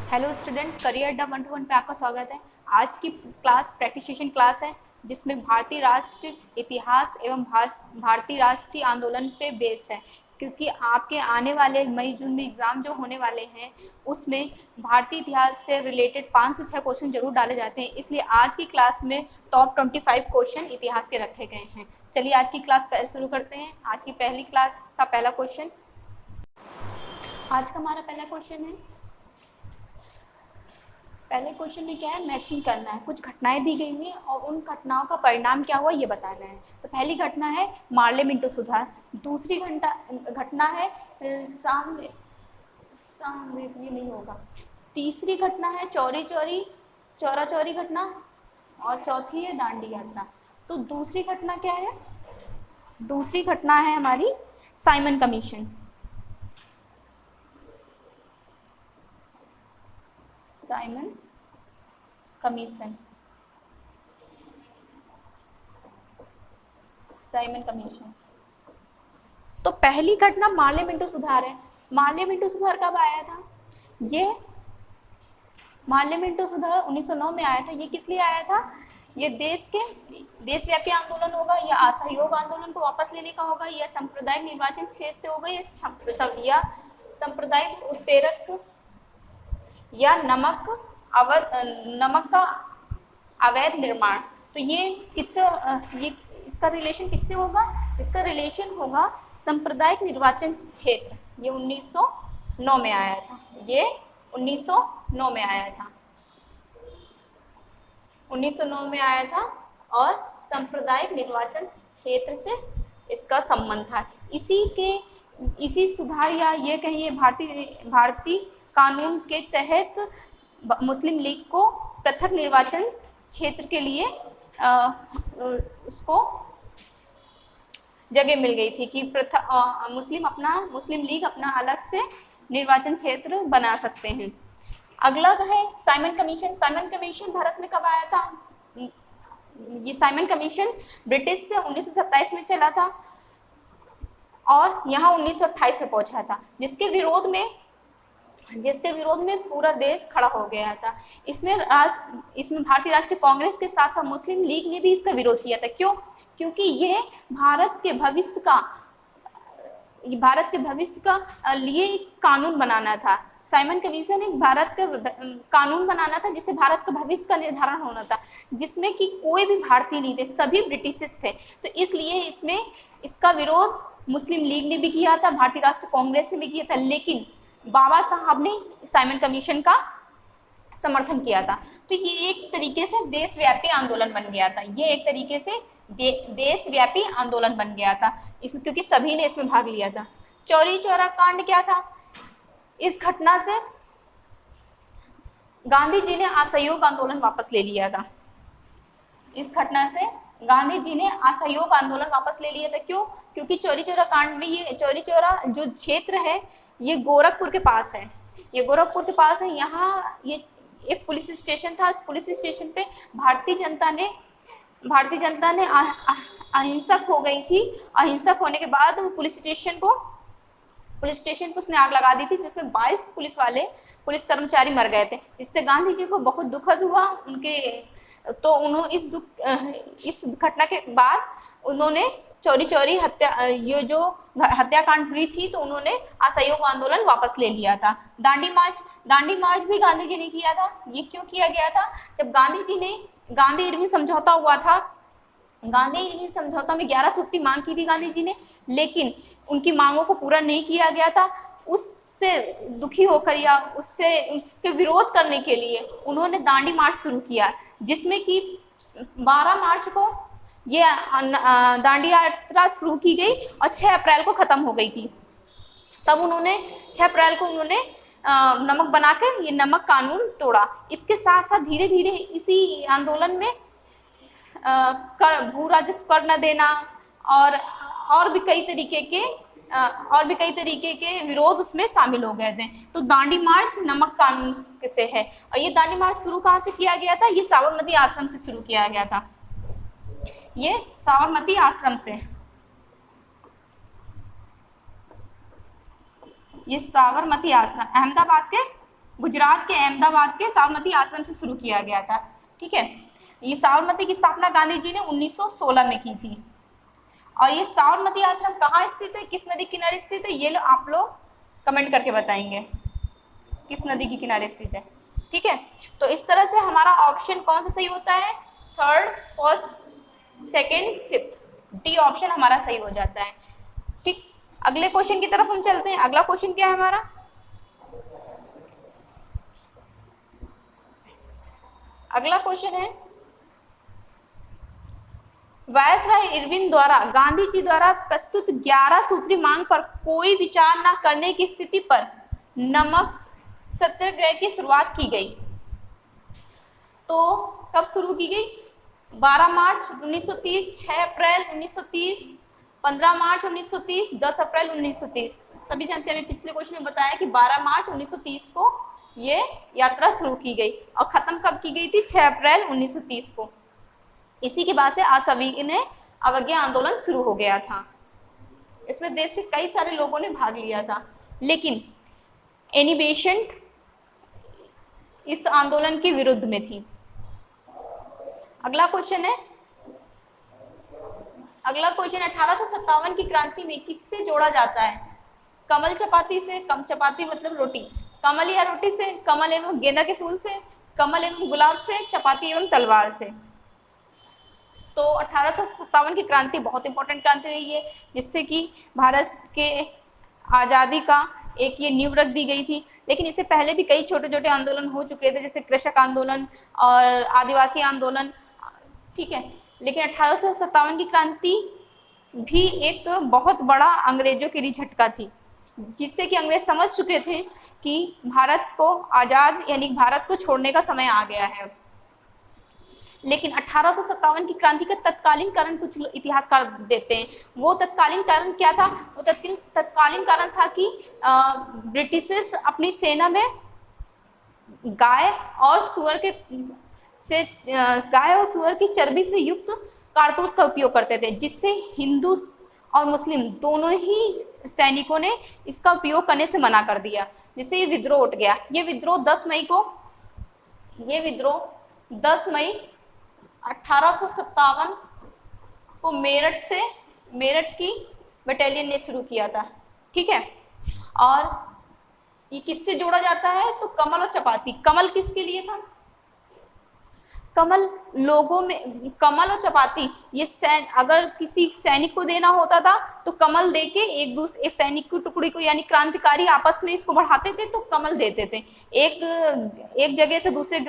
Hello student, career अड्डा 121 पे आपका स्वागत है। आज की क्लास प्रैक्टिस सेशन क्लास है, जिसमें भारतीय राष्ट्र इतिहास एवं भारतीय राष्ट्रीय आंदोलन पे बेस है। क्योंकि आपके आने वाले मई जून में एग्ज़ाम जो होने वाले हैं, उसमें भारतीय इतिहास से रिलेटेड 5 से 6 क्वेश्चन जरूर डाले जाते हैं। इसलिए आज की क्लास में टॉप 25 क्वेश्चन इतिहास के रखे गए हैं। चलिए आज की क्लास शुरू करते हैं। आज की पहली क्लास का पहला क्वेश्चन, आज का हमारा पहला क्वेश्चन है। पहले क्वेश्चन में क्या है, मैचिंग करना है। कुछ घटनाएं दी गई हैं और उन घटनाओं का परिणाम क्या हुआ ये बताना है। तो पहली घटना है मार्ले मिंटो सुधार। दूसरी घटना है ये नहीं होगा। तीसरी घटना है चौरा चौरी घटना, और चौथी है दांडी यात्रा। तो दूसरी घटना क्या है? दूसरी घटना है हमारी Simon commission. Simon commission Simon commission. तो पहली घटना मार्ले मिंटो सुधार है। मार्ले मिंटो सुधार कब आया था? ये मार्ले मिंटो सुधार 1909 में आया था। ये किस लिए आया था? ये देशव्यापी आंदोलन होगा, या असहयोग आंदोलन को वापस लेने का होगा, या सांप्रदायिक निर्वाचन क्षेत्र से होगा, या सांप्रदायिक उत्प्रेरक, या नमक का अवैध निर्माण। तो ये इसका रिलेशन किससे होगा? इसका रिलेशन होगा सांप्रदायिक निर्वाचन क्षेत्र। ये 1909 में आया था। ये 1909 में आया था। 1909 में आया था और सांप्रदायिक निर्वाचन क्षेत्र से इसका संबंध था। इसी सुधार, या ये कहिए भारतीय कानून के तहत मुस्लिम लीग को पृथक निर्वाचन क्षेत्र के लिए उसको जगह मिल गई थी कि मुस्लिम लीग अपना अलग से निर्वाचन क्षेत्र बना सकते हैं। अगला है Simon commission. Simon commission Bharat में कब आया था? ये साइमन कमीशन ब्रिटिश से 1927 में चला था और यहाँ 1928 में पहुंचा था, जिसके विरोध में पूरा देश खड़ा हो गया था। इसमें भारतीय राष्ट्रीय कांग्रेस के साथ साथ मुस्लिम लीग ने भी इसका विरोध किया था। क्यों? क्योंकि ये भारत के भविष्य का लिए कानून बनाना था। साइमन कमीशन एक भारत का कानून बनाना था, जिससे भारत का भविष्य का निर्धारण होना था, जिसमें कि कोई भी भारतीय नहीं थे, सभी ब्रिटिश थे। तो इसलिए इसका विरोध मुस्लिम लीग ने भी किया था, भारतीय राष्ट्रीय कांग्रेस ने भी किया था, लेकिन बाबा साहब ने साइमन कमीशन का समर्थन किया था। तो ये एक तरीके से देशव्यापी आंदोलन बन गया था। ये एक तरीके से देशव्यापी आंदोलन बन गया था, क्योंकि सभी ने इसमें भाग लिया था। चौरी चौरा कांड क्या था? इस घटना से गांधी जी ने असहयोग आंदोलन वापस ले लिया था। इस घटना से गांधी जी ने असहयोग आंदोलन वापस ले लिया था। क्यों? क्योंकि चौरी चौरा कांड में, ये चौरी चौरा जो क्षेत्र है ये गोरखपुर के पास है। यहाँ ये एक पुलिस स्टेशन था। इस पुलिस स्टेशन पे भारतीय जनता ने अहिंसक हो गई थी। अहिंसक होने के बाद पुलिस स्टेशन को उसने आग लगा दी थी, जिसमें 22 पुलिस कर्मचारी मर गए थे, जिससे गांधी जी को बहुत दुखद हुआ। उन्होंने इस घटना के बाद उन्होंने चौरी चौरी हत्याकांड हुई थी, तो उन्होंने असहयोग आंदोलन वापस ले लिया था। दांडी मार्च भी गांधी जी ने किया था। ये क्यों किया गया था? जब गांधी इरविन समझौता हुआ था, गांधी इरविन समझौता में 11 सूत्री मांग की थी गांधी जी ने, लेकिन उनकी मांगों को पूरा नहीं किया गया था। उससे दुखी होकर, या उसके विरोध करने के लिए उन्होंने दांडी मार्च शुरू किया, जिसमें कि 12 मार्च को ये दांडी यात्रा शुरू की गई और 6 अप्रैल को खत्म हो गई थी। तब 6 अप्रैल को उन्होंने नमक बनाकर ये नमक कानून तोड़ा। इसके साथ साथ धीरे धीरे इसी आंदोलन में भू राजस्व कर न देना और भी कई तरीके के विरोध उसमें शामिल हो गए थे। तो दांडी मार्च नमक कानून से है। और ये दांडी मार्च शुरू कहाँ से किया गया था? ये साबरमती आश्रम से शुरू किया गया था। ये साबरमती आश्रम से, ये साबरमती आश्रम अहमदाबाद के गुजरात के अहमदाबाद के साबरमती आश्रम से शुरू किया गया था। ठीक है, ये साबरमती की स्थापना गांधी जी ने 1916 में की थी। और ये साबरमती आश्रम कहाँ स्थित है, किस नदी किनारे स्थित है, ये आप लोग कमेंट करके बताएंगे किस नदी के किनारे स्थित है। ठीक है, तो इस तरह से हमारा ऑप्शन कौन सा सही होता है, third, first, second, fifth, D option हमारा सही हो जाता है। ठीक, अगले क्वेश्चन की तरफ हम चलते हैं। अगला क्वेश्चन क्या है हमारा, अगला क्वेश्चन है, वायसराय इरविन द्वारा गांधी जी द्वारा प्रस्तुत 11 सूत्री मांग पर कोई विचार न करने की स्थिति पर नमक सत्याग्रह की शुरुआत की गई। तो कब शुरू की गई, 12 मार्च 1930, 6 अप्रैल 1930, 15 मार्च 1930, 10 अप्रैल 1930। सभी जानते हैं, पिछले क्वेश्चन में बताया कि 12 मार्च 1930 को ये यात्रा शुरू की गई और खत्म कब की गई थी, 6 अप्रैल 1930 को। इसी के बाद से असविनय अवज्ञा आंदोलन शुरू हो गया था। इसमें देश के कई सारे लोगों ने भाग लिया था, लेकिन एनी बेसेंट इस आंदोलन के विरुद्ध में थी। अगला क्वेश्चन है, अगला क्वेश्चन 1857 की क्रांति में किससे जोड़ा जाता है, कमल चपाती से, कम चपाती मतलब रोटी, कमल या रोटी से, कमल एवं गेंदा के फूल से, कमल एवं गुलाब से, चपाती एवं तलवार से। तो 1857 की क्रांति बहुत इंपॉर्टेंट क्रांति रही है, जिससे कि भारत के आज़ादी का एक ये नींव रख दी गई थी। लेकिन इससे पहले भी कई छोटे छोटे आंदोलन हो चुके थे, जैसे कृषक आंदोलन और आदिवासी आंदोलन। ठीक है, लेकिन 1857 की क्रांति भी एक बहुत बड़ा अंग्रेजों के लिए झटका थी, जिससे कि अंग्रेज समझ चुके थे कि भारत को आज़ाद यानी भारत को छोड़ने का समय आ गया है। लेकिन 1857 की क्रांति का तत्कालीन कारण कुछ इतिहासकार देते हैं। वो तत्कालीन कारण क्या था, वो तत्कालीन कारण था कि ब्रिटिशर्स अपनी सेना में गाय और सुअर की चर्बी से युक्त कारतूस का उपयोग करते थे, जिससे हिंदू और मुस्लिम दोनों ही सैनिकों ने इसका उपयोग करने से मना कर दिया, जिससे ये विद्रोह उठ गया। ये विद्रोह 10 मई 1857 को मेरठ की बटालियन ने शुरू किया था। ठीक है, और ये किससे जोड़ा जाता है, तो कमल और चपाती। कमल किसके लिए था, कमल लोगों में, कमल और चपाती ये अगर किसी सैनिक को देना होता था तो कमल देके एक सैनिक की टुकड़ी को, यानी क्रांतिकारी आपस में इसको बढ़ाते थे तो कमल देते थे। एक जगह से दूसरे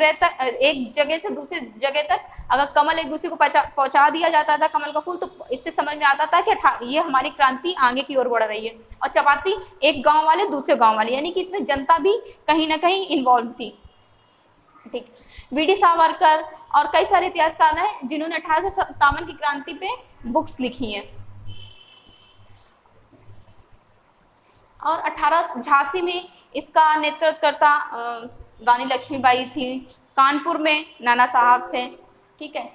जगह तक अगर कमल एक दूसरे को पहुंचा दिया जाता था, कमल का फूल, तो इससे समझ में आता था कि ये हमारी क्रांति आगे की ओर बढ़ रही है। और चपाती एक गाँव वाले दूसरे गाँव वाले, यानी कि इसमें जनता भी कहीं ना कहीं इन्वॉल्व थी। ठीक, वी.डी. सावरकर और कई सारे इतिहासकार हैं जिन्होंने 1857 की क्रांति पे बुक्स लिखी हैं। और 18 झांसी में इसका नेतृत्व करता रानी लक्ष्मीबाई थी, कानपुर में नाना साहब थे। ठीक है,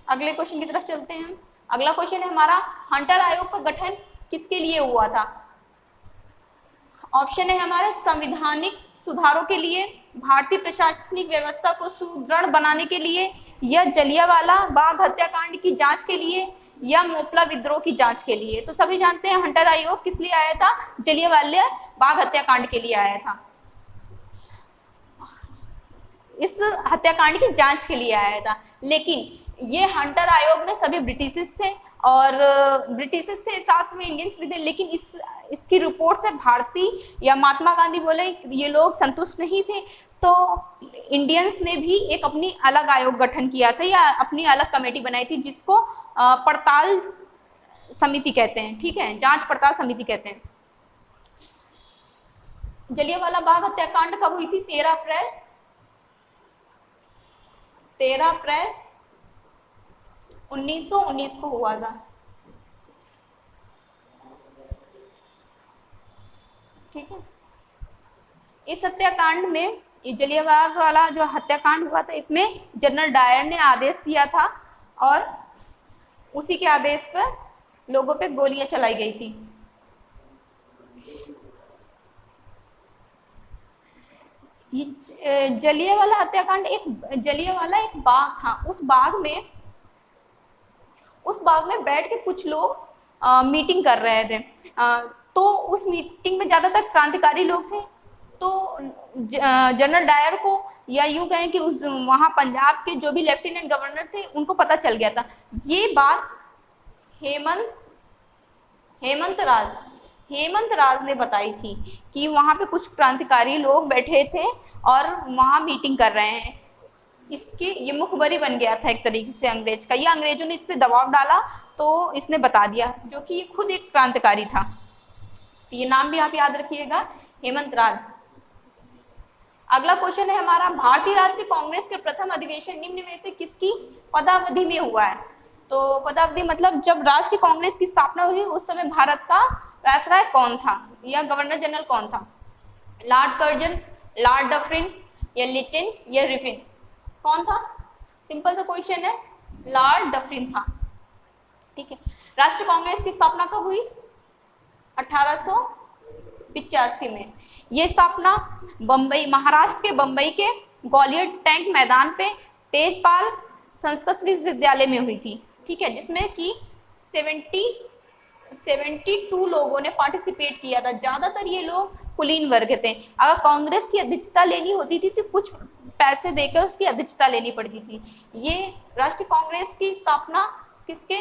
अगले क्वेश्चन की तरफ चलते हैं। अगला क्वेश्चन है हमारा, हंटर आयोग का गठन किसके लिए हुआ था। ऑप्शन है हमारे संवैधानिक सुधारों के लिए, भारतीय प्रशासनिक व्यवस्था को सुदृढ़ बनाने के लिए, या जलियांवाला बाग हत्याकांड की जांच के लिए, या मोपला विद्रोह की जांच के लिए। तो सभी जानते हैं हंटर आयोग किस लिए आया था, जलियांवाला बाग हत्याकांड के लिए आया था, इस हत्याकांड की जांच के लिए आया था। लेकिन ये हंटर आयोग में सभी ब्रिटिशर्स थे और ब्रिटिशर्स थे, साथ में इंडियंस भी थे, लेकिन इसकी रिपोर्ट से भारतीय या महात्मा गांधी बोले ये लोग संतुष्ट नहीं थे। तो इंडियंस ने भी एक अपनी अलग आयोग गठन किया था, या अपनी अलग कमेटी बनाई थी, जिसको पड़ताल समिति कहते हैं। ठीक है, जांच पड़ताल समिति कहते हैं। जलियांवाला बाग हत्याकांड कब हुई थी, 13 अप्रैल 1919 को हुआ था। ठीक है, इस हत्याकांड में, जलियांवाला वाला जो हत्याकांड हुआ था, इसमें जनरल डायर ने आदेश दिया था और उसी के आदेश पर लोगों पे गोलियां चलाई गई थी। ये जलियांवाला हत्याकांड, एक जलियांवाला एक बाग था, उस बाग में बैठ के कुछ लोग मीटिंग कर रहे थे। तो उस मीटिंग में ज्यादातर क्रांतिकारी लोग थे। तो जनरल डायर को, या यूं कहें कि उस वहां पंजाब के जो भी लेफ्टिनेंट गवर्नर थे उनको पता चल गया था। ये बात हेमंत हेमंत राज ने बताई थी कि वहां पे कुछ क्रांतिकारी लोग बैठे थे और वहां मीटिंग कर रहे हैं। इसके ये मुखबरी बन गया था एक तरीके से अंग्रेज का, या अंग्रेजों ने इस पे दबाव डाला तो इसने बता दिया, जो कि ये खुद एक क्रांतिकारी था। ये नाम भी आप याद रखिएगा, हेमंत राज। अगला क्वेश्चन है हमारा, भारतीय राष्ट्रीय कांग्रेस के प्रथम अधिवेशन निम्न में से किसकी पदावधि में हुआ है? तो पदावधि मतलब जब राष्ट्रीय कांग्रेस की स्थापना हुई उस समय भारत का वायसराय कौन था, या गवर्नर जनरल कौन था? लॉर्ड कर्जन, लॉर्ड डफरिन, या लिटिन, या रिफिन? कौन था? सिंपल सा क्वेश्चन है, लॉर्ड डफरिन था। ठीक है। राष्ट्रीय कांग्रेस की स्थापना कब हुई? 1885 में। ये स्थापना बम्बई, महाराष्ट्र के बम्बई के ग्वालियर टैंक मैदान पे तेजपाल संस्कृत विश्वविद्यालय में हुई थी। ठीक है, जिसमें कि 72 लोगों ने पार्टिसिपेट किया था। ज्यादातर ये लोग कुलीन वर्ग थे। अगर कांग्रेस की अध्यक्षता लेनी होती थी तो कुछ पैसे देकर उसकी अध्यक्षता लेनी पड़ती थी। ये राष्ट्रीय कांग्रेस की स्थापना किसके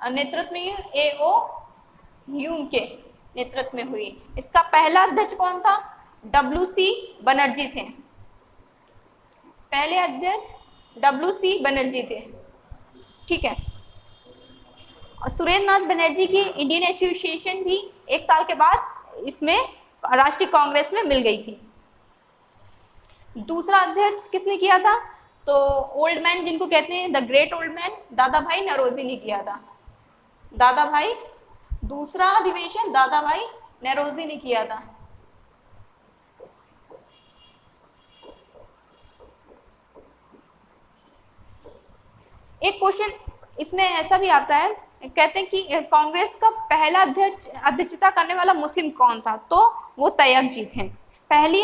नेतृत्व में? A.O. ह्यूम के नेतृत्व में हुई। इसका पहला अध्यक्ष कौन था? W.C. बनर्जी थे। पहले अध्यक्ष W.C. बनर्जी थे। ठीक है। सुरेंद्र नाथ बनर्जी की इंडियन एसोसिएशन भी एक साल के बाद इसमें राष्ट्रीय कांग्रेस में मिल गई थी। दूसरा अध्यक्ष किसने किया था? तो ओल्ड मैन जिनको कहते हैं द ग्रेट ओल्ड मैन, दादा भाई नौरोजी ने किया था। दादा भाई, दूसरा अधिवेशन दादा भाई नौरोजी ने किया था। एक क्वेश्चन इसमें ऐसा भी आता है, कहते हैं कि कांग्रेस का पहला अध्यक्षता करने वाला मुस्लिम कौन था? तो वो तैयब जी थे। पहली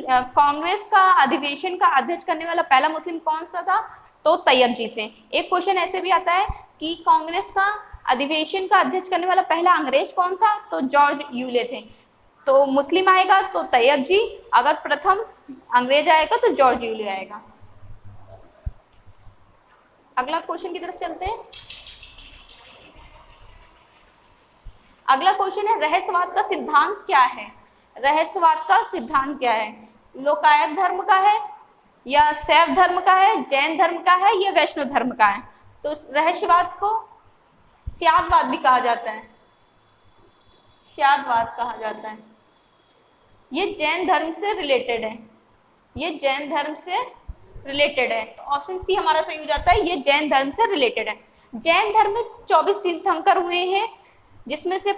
कांग्रेस का अधिवेशन का अध्यक्ष करने वाला पहला मुस्लिम कौन सा था? तो तैयब जी थे। एक क्वेश्चन ऐसे भी आता है कि कांग्रेस का अधिवेशन का अध्यक्ष करने वाला पहला अंग्रेज कौन था? तो जॉर्ज यूले थे। तो मुस्लिम आएगा तो तैयब जी, अगर प्रथम अंग्रेज आएगा तो जॉर्ज यूले आएगा। अगला क्वेश्चन की तरफ चलते हैं। अगला क्वेश्चन है, रहस्यवाद का सिद्धांत क्या है? रहस्यवाद का सिद्धांत क्या है? लोकायत धर्म का है, या शैव धर्म का है, जैन धर्म का है, या वैष्णव धर्म का है? तो रहस्यवाद को स्यादवाद भी कहा जाता है, स्यादवाद कहा जाता है। ये जैन धर्म से रिलेटेड है, ये जैन धर्म से रिलेटेड है। तो ऑप्शन सी हमारा सही हो जाता है, ये जैन धर्म से रिलेटेड है। जैन धर्म में 24 तीर्थंकर हुए हैं, जिसमें से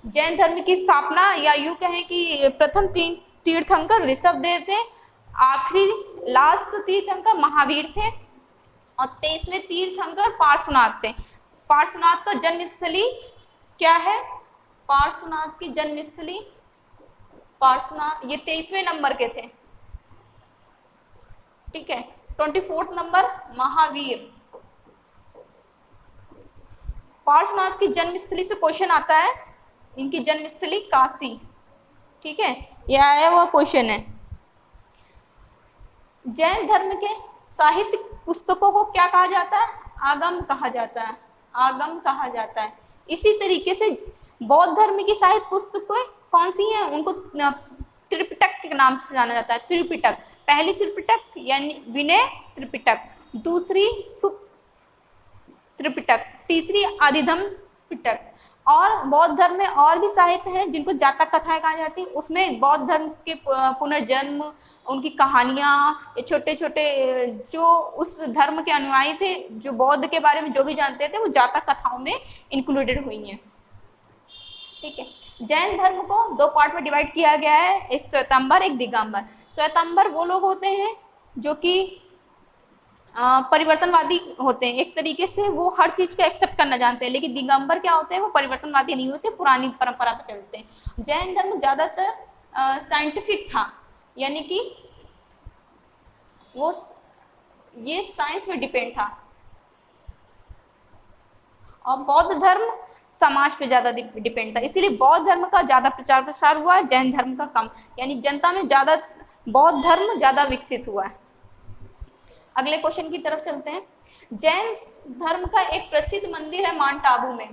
जैन धर्म की स्थापना, या यूं कहें कि प्रथम तीर्थंकर ऋषभदेव थे, आखिरी लास्ट तीर्थंकर महावीर थे, और 23वें तीर्थंकर पार्श्वनाथ थे। पार्श्वनाथ का जन्मस्थली क्या है? पार्श्वनाथ की जन्मस्थली, पार्श्वनाथ ये 23वें नंबर के थे। ठीक है। 24 नंबर महावीर। पार्श्वनाथ की जन्मस्थली से क्वेश्चन आता है, इनकी जन्मस्थली काशी। ठीक है, यह आया हुआ क्वेश्चन है। जैन धर्म के साहित्य पुस्तकों को क्या कहा जाता है? आगम कहा जाता है, आगम कहा जाता है। इसी तरीके से बौद्ध धर्म की साहित्य पुस्तकें कौन सी हैं? उनको त्रिपिटक के नाम से जाना जाता है। त्रिपिटक, पहली त्रिपिटक यानी विनय त्रिपिटक, दूसरी सुत्त त्रिपिटक, तीसरी आदिधम पिटक। और बौद्ध धर्म में और भी साहित्य हैं जिनको जातक कथाएं कहा जाती है। उसमें बौद्ध धर्म के पुनर्जन्म, उनकी कहानियां, छोटे छोटे जो उस धर्म के अनुयायी थे, जो बौद्ध के बारे में जो भी जानते थे, वो जातक कथाओं में इंक्लूडेड हुई हैं। ठीक है। जैन धर्म को 2 पार्ट में डिवाइड किया गया है, एक श्वेतांबर, एक दिगंबर। श्वेतांबर वो लोग होते हैं जो कि परिवर्तनवादी होते हैं, एक तरीके से वो हर चीज को एक्सेप्ट करना जानते हैं। लेकिन दिगंबर क्या होते हैं? वो परिवर्तनवादी नहीं होते, पुरानी परंपरा पर चलते हैं। जैन धर्म ज्यादातर साइंटिफिक था, यानी कि वो ये साइंस में डिपेंड था। और बौद्ध धर्म समाज पे ज्यादा डिपेंड था, इसीलिए बौद्ध धर्म का ज्यादा प्रचार प्रसार हुआ है, जैन धर्म का कम, यानी जनता में ज्यादा बौद्ध धर्म ज्यादा विकसित हुआ है। अगले क्वेश्चन की तरफ चलते हैं। जैन धर्म का एक प्रसिद्ध मंदिर है माउंट आबू में।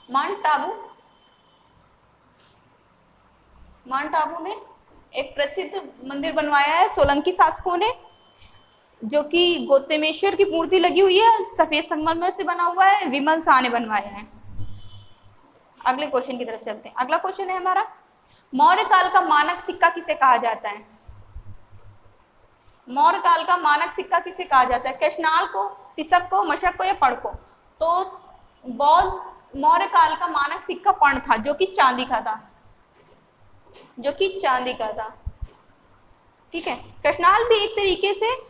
माउंट आबू में एक प्रसिद्ध मंदिर बनवाया है सोलंकी शासकों ने, जो कि गौतमेश्वर की मूर्ति लगी हुई है, सफेद संगमरमर से बना हुआ है, विमल शाह ने बनवाया है। अगले क्वेश्चन की तरफ चलते हैं। अगला क्वेश्चन है हमारा, मौर्य काल का मानक सिक्का किसे कहा जाता है? मौर्य काल का मानक सिक्का किसे कहा जाता है? कृष्णाल को, तिसक को, मशक को या पर्ण को? तो मौर्य काल का मानक सिक्का पर्ण था, जो कि चांदी का था, ठीक है। कृष्णाल भी एक तरीके से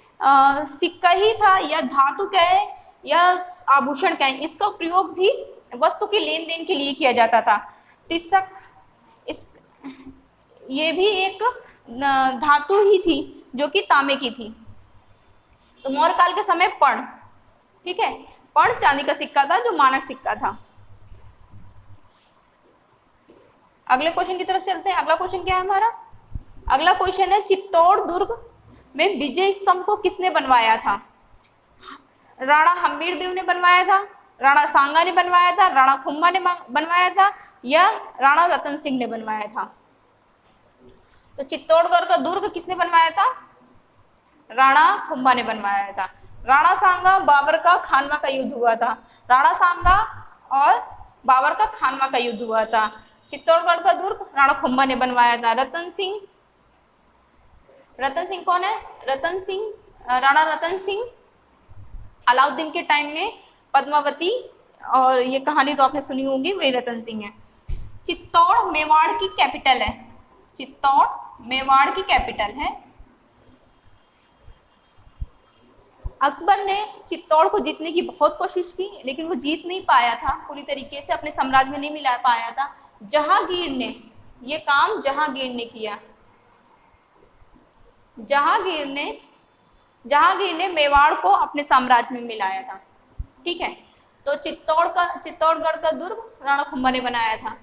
सिक्का ही था, या धातु कहे या आभूषण कहे, इसका प्रयोग भी वस्तु के लेन देन के लिए किया जाता था। तिसक ये भी एक धातु ही थी, जो कि तांबे की थी। तो मौर्य काल के समय पर्ण, ठीक है, पर्ण चांदी का सिक्का था, जो मानक सिक्का था। अगले क्वेश्चन की तरफ चलते हैं। अगला क्वेश्चन क्या है हमारा? अगला क्वेश्चन है, चित्तौड़ दुर्ग में विजय स्तंभ को किसने बनवाया था? राणा हम्मीरदेव ने बनवाया था, राणा सांगा ने बनवाया था, राणा कुंभा ने बनवाया था, या राणा रतन सिंह ने बनवाया था? तो चित्तौड़गढ़ का दुर्ग किसने बनवाया था? राणा कुंभा ने बनवाया था। राणा सांगा बाबर का खानवा का युद्ध हुआ था। राणा सांगा और बाबर का खानवा का युद्ध हुआ था। चित्तौड़गढ़ का दुर्ग राणा कुंभा ने बनवाया था। रतन सिंह कौन है? राणा रतन सिंह अलाउद्दीन के टाइम में पद्मावती, और ये कहानी तो आपने सुनी होगी, वही रतन सिंह है। चित्तौड़ मेवाड़ की कैपिटल है। चित्तौड़ मेवाड़ की कैपिटल है। अकबर ने चित्तौड़ को जीतने की बहुत कोशिश की, लेकिन वो जीत नहीं पाया था पूरी तरीके से, अपने साम्राज्य में नहीं मिला पाया था। जहांगीर ने ये काम किया। जहांगीर ने मेवाड़ को अपने साम्राज्य में मिलाया था, ठीक है। तो चित्तौड़गढ़ का दुर्ग राणा कुंभा ने बनाया था।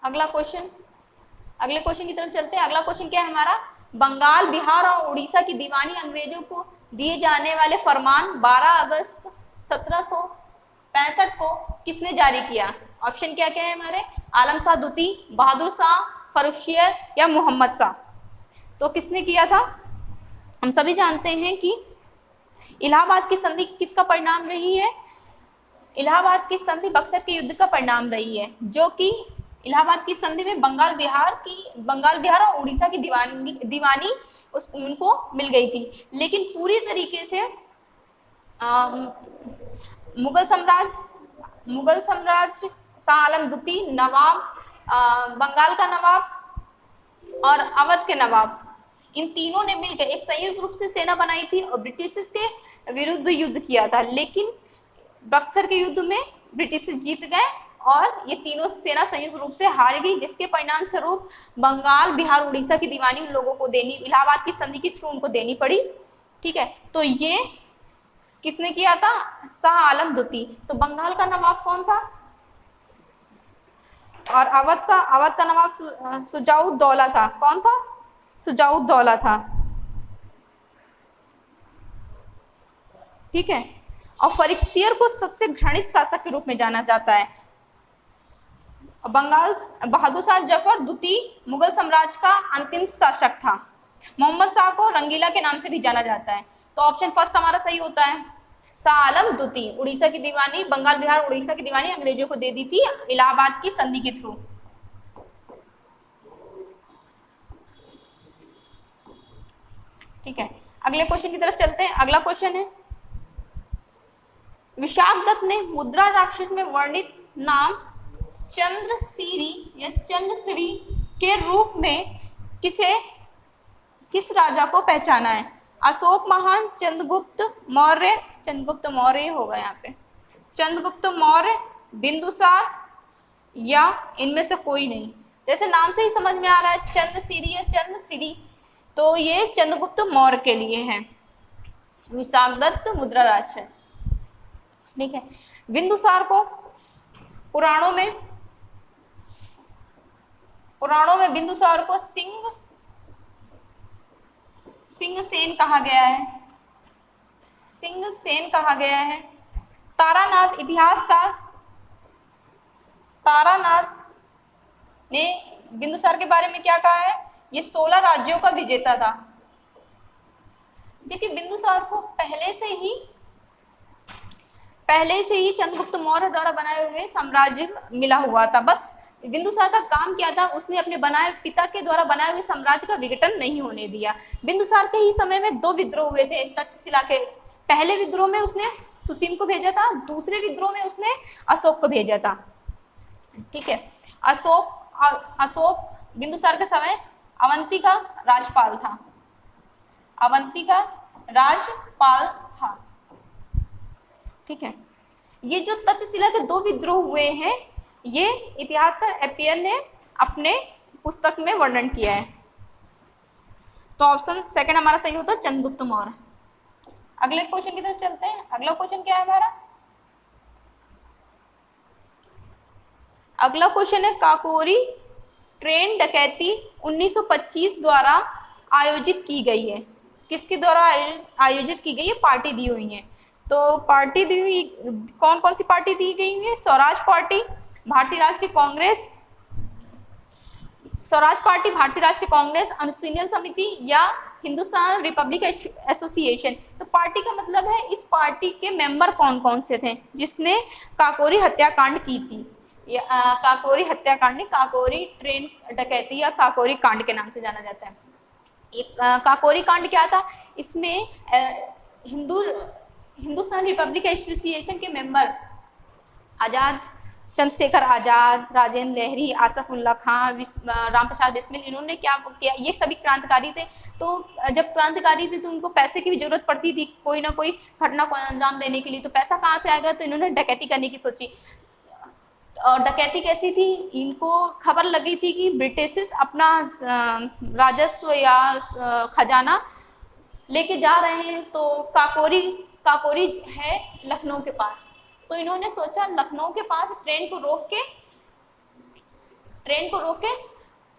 अगले क्वेश्चन की तरफ चलते हैं। अगला क्वेश्चन क्या है हमारा? बंगाल, बिहार और उड़ीसा की दीवानी अंग्रेजों को दिए जाने वाले फरमान 12 अगस्त 1765 को किसने जारी किया? ऑप्शन क्या क्या है हमारे? आलम शाह द्वितीय, बहादुर शाह, फर्रुखियर या मोहम्मद शाह? तो किसने किया था? हम सभी जानते हैं कि इलाहाबाद की संधि किसका परिणाम रही है? इलाहाबाद की संधि बक्सर के युद्ध का परिणाम रही है, जो कि इलाहाबाद की संधि में बंगाल बिहार और उड़ीसा की दीवानी उनको मिल गई थी। लेकिन पूरी तरीके से मुगल साम्राज्य, शाह आलम द्वितीय, नवाब, बंगाल का नवाब और अवध के नवाब, इन तीनों ने मिलकर एक संयुक्त रूप से सेना बनाई थी और ब्रिटिश के विरुद्ध युद्ध किया था। लेकिन बक्सर के युद्ध में ब्रिटिश जीत गए और ये तीनों सेना संयुक्त रूप से हार गई, जिसके परिणाम स्वरूप बंगाल, बिहार, उड़ीसा की दीवानी उन लोगों को इलाहाबाद की संधि के थ्रू उनको देनी पड़ी, ठीक है। तो ये किसने किया था? शाह आलम द्वितीय। तो बंगाल का नवाब कौन था? और अवध का नवाब सुजाउद्दौला था। कौन था? सुजाउद्दौला था, ठीक है। और फर्रुखियर को सबसे घृणित शासक के रूप में जाना जाता है। बहादुर शाह जफर द्वितीय मुगल साम्राज्य का अंतिम शासक था। मोहम्मद शाह को रंगीला के नाम से भी जाना जाता है। तो ऑप्शन फर्स्ट हमारा सही होता है। शाह आलम द्वितीय उड़ीसा की दीवानी, बंगाल, बिहार, उड़ीसा की दीवानी अंग्रेजों को दे दी थी इलाहाबाद की संधि के थ्रू, ठीक है। अगले क्वेश्चन की तरफ चलते हैं। अगला क्वेश्चन है, विशाखदत्त ने मुद्रा राक्षस में वर्णित नाम चंद्रश्री के रूप में किस राजा को पहचाना है? अशोक महान, चंद्रगुप्त मौर्य होगा यहाँ पे, चंद्रगुप्त मौर्य, बिंदुसार या इनमें से कोई नहीं? जैसे नाम से ही समझ में आ रहा है चंद्रसिरी या चंद्रसिरी, तो ये चंद्रगुप्त मौर्य के लिए है। विशाखदत्त मुद्रा राक्षस, ठीक है। बिंदुसार को पुराणों में बिंदुसार को सिंह सेन कहा गया है, सिंह सेन कहा गया है। तारानाथ, इतिहासकार तारानाथ ने बिंदुसार के बारे में क्या कहा है, ये 16 राज्यों का विजेता था। देखिए बिंदुसार को पहले से ही चंद्रगुप्त मौर्य द्वारा बनाए हुए साम्राज्य मिला हुआ था। बस बिंदुसार का काम क्या था, उसने अपने पिता के द्वारा बनाए हुए साम्राज्य का विघटन नहीं होने दिया। बिंदुसार के ही समय में 2 विद्रोह हुए थे तक्षशिला के। पहले विद्रोह में उसने सुसीम को भेजा था, दूसरे विद्रोह में उसने अशोक को भेजा था, ठीक है। अशोक बिंदुसार के समय अवंती का राजपाल था, ठीक है। ये जो तक्षशिला के 2 विद्रोह हुए हैं, ये इतिहासकार एपियर ने अपने पुस्तक में वर्णन किया है। तो ऑप्शन सेकंड हमारा सही होता है, चंद्रगुप्त मौर्य। अगले क्वेश्चन की तरफ चलते हैं। अगला क्वेश्चन क्या है हमारा, अगला क्वेश्चन है काकोरी ट्रेन डकैती 1925 द्वारा आयोजित की गई है। किसके द्वारा आयोजित की गई है, पार्टी दी हुई है। तो पार्टी दी हुई, कौन कौन सी पार्टी दी गई है, स्वराज पार्टी, भारतीय राष्ट्रीय कांग्रेस, स्वराज पार्टी, भारतीय राष्ट्रीय कांग्रेस, अनुशीलन समिति या हिंदुस्तान रिपब्लिक एसोसिएशन। तो पार्टी का मतलब है इस पार्टी के मेंबर कौन कौन से थे जिसने काकोरी हत्याकांड की थी। काकोरी हत्याकांड नहीं, काकोरी ट्रेन डकैती या काकोरी कांड के नाम से जाना जाता है। एक काकोरी कांड क्या था, इसमें हिंदुस्तान रिपब्लिक एसोसिएशन के मेंबर आजाद, चंद्रशेखर आजाद, राजेंद्र लहरी, आसफ उल्ला खां, रामप्रसाद बिस्मिल, इन्होंने क्या किया, ये सभी क्रांतिकारी थे। तो जब क्रांतिकारी थे तो उनको पैसे की भी जरूरत पड़ती थी कोई ना कोई घटना को अंजाम देने के लिए। तो पैसा कहाँ से आएगा, तो इन्होंने डकैती करने की सोची। और डकैती कैसी थी, इनको खबर लगी थी कि ब्रिटिश अपना राजस्व या खजाना लेके जा रहे हैं। तो काकोरी है लखनऊ के पास, तो इन्होंने सोचा लखनऊ के पास ट्रेन को रोक के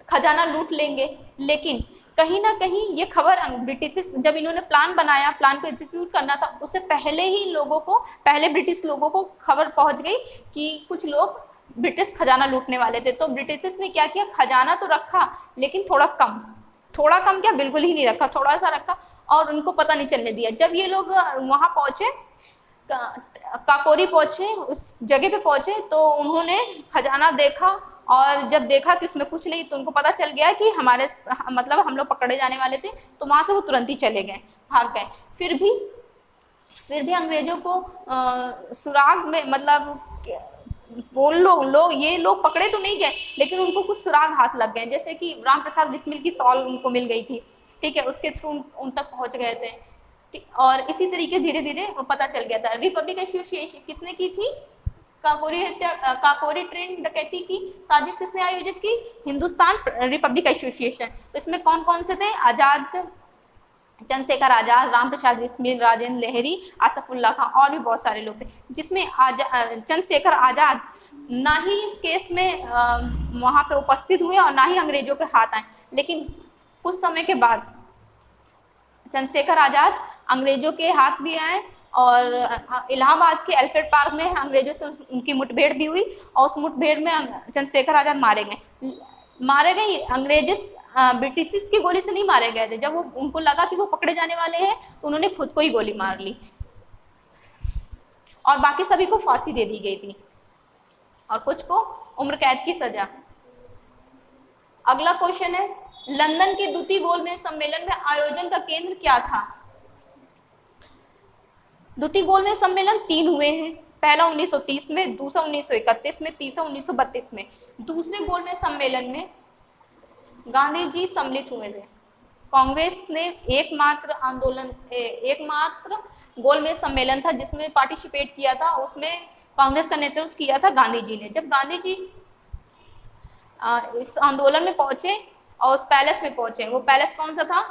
खजाना लूट लेंगे। लेकिन कहीं ना कहीं ये खबर ब्रिटिश, जब इन्होंने प्लान बनाया, प्लान को एग्जीक्यूट करना था, उससे पहले ब्रिटिश लोगों को खबर पहुंच गई कि कुछ लोग ब्रिटिश खजाना लूटने वाले थे। तो ब्रिटिश ने क्या किया, खजाना तो रखा लेकिन थोड़ा कम क्या, बिल्कुल ही नहीं रखा, थोड़ा सा रखा और उनको पता नहीं चलने दिया। जब ये लोग वहां पहुंचे, काकोरी पहुंचे, उस जगह पे पहुंचे, तो उन्होंने खजाना देखा और जब देखा कि उसमें कुछ नहीं, तो उनको पता चल गया कि हम लोग पकड़े जाने वाले थे। तो वहां से वो तुरंत ही चले गए, भाग गए। फिर भी अंग्रेजों को सुराग में, ये लोग पकड़े तो नहीं गए, लेकिन उनको कुछ सुराग हाथ लग गए। जैसे कि रामप्रसाद बिस्मिल की सॉल उनको मिल गई थी, ठीक है, उसके थ्रू उन तक पहुंच गए थे। और इसी तरीके धीरे धीरे वो पता चल गया था। रिपब्लिक एसोसिएशन किसने की थी, काकोरी ट्रेन डकैती की साजिश किसने आयोजित की, हिंदुस्तान रिपब्लिक एसोसिएशन। तो इसमें कौन कौन से थे, आजाद, चंद्रशेखर आजाद, रामप्रसाद बिस्मिल, राजेंद्र लहरी, आसफ उल्ला खां और भी बहुत सारे लोग थे। जिसमें चंद्रशेखर आजाद ना ही इस केस में वहां पे उपस्थित हुए और ना ही अंग्रेजों के हाथ आए। लेकिन कुछ समय के बाद चंद्रशेखर आजाद अंग्रेजों के हाथ भी आए और इलाहाबाद के एल्फ्रेड पार्क में अंग्रेजों से उनकी मुठभेड़ भी हुई और उस मुठभेड़ में चंद्रशेखर आजाद मारे गए। अंग्रेज ब्रिटिश की गोली से नहीं मारे गए थे। जब उनको लगा कि वो पकड़े जाने वाले हैं तो उन्होंने खुद को ही गोली मार ली और बाकी सभी को फांसी दे दी गई थी और कुछ को उम्र कैद की सजा। अगला क्वेश्चन है, लंदन के द्वितीय गोलमेज सम्मेलन में आयोजन का केंद्र क्या था। द्वितीय गोलमेज सम्मेलन 3 हुए हैं, पहला 1930 में, दूसरा 1931 में, तीसरा 1932 में। दूसरे गोलमेज सम्मेलन में गांधी जी सम्मिलित हुए थे। कांग्रेस ने एकमात्र गोलमेज सम्मेलन था जिसमें पार्टिसिपेट किया था, उसमें कांग्रेस का नेतृत्व किया था गांधी जी ने। जब गांधी जी इस आंदोलन में पहुंचे और उस पैलेस में पहुंचे। वो पैलेस कौन सा था?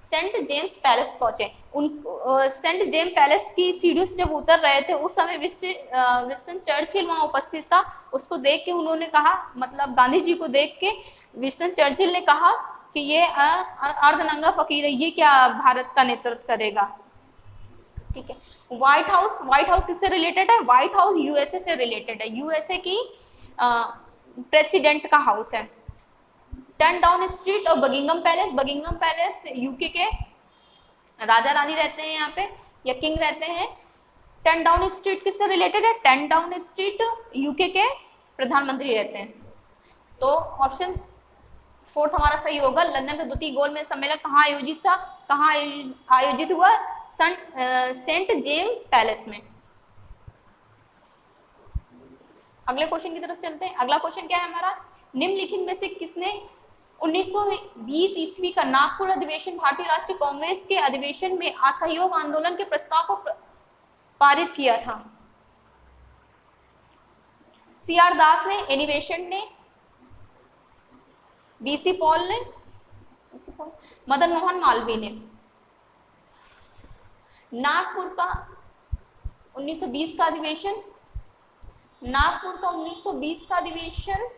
सेंट जेम्स पैलेस पहुंचे। उन सेंट जेम्स पैलेस की सीढ़ियों से जब उतर रहे थे उस समय विंस्टन चर्चिल वहां उपस्थित था। उसको देख के उन्होंने कहा, मतलब गांधी जी को देख के विंस्टन चर्चिल ने कहा कि ये अर्धनंगा फकीर है, ये क्या भारत का नेतृत्व करेगा। ठीक है। व्हाइट हाउस किससे रिलेटेड है? व्हाइट हाउस यूएसए से रिलेटेड है, यूएसए की प्रेसिडेंट का हाउस है। 10 डाउन स्ट्रीट और बकिंगम पैलेस यूके के राजा रानी रहते हैं यहाँ पे, या किंग रहते हैं। 10 डाउन स्ट्रीट किससे रिलेटेड है? 10 डाउन स्ट्रीट यूके के प्रधानमंत्री रहते हैं। तो ऑप्शन 4 हमारा सही होगा। लंदन का द्वितीय गोलमेज सम्मेलन कहाँ आयोजित था? कहाँ आयोजित हुआ? सेंट जेम्स पैलेस में। अगले क्वेश्चन की तरफ चलते हैं। अगला क्वेश्चन क्या है हमारा? निम्नलिखित में से किसने 1920 ईस्वी का नागपुर अधिवेशन भारतीय राष्ट्रीय कांग्रेस के अधिवेशन में असहयोग आंदोलन के प्रस्ताव को पारित किया था? सीआर दास ने, एनी बेसेंट ने, बीसी पॉल ने, मदन मोहन मालवीय ने। नागपुर का 1920 का अधिवेशन, नागपुर का 1920 का अधिवेशन,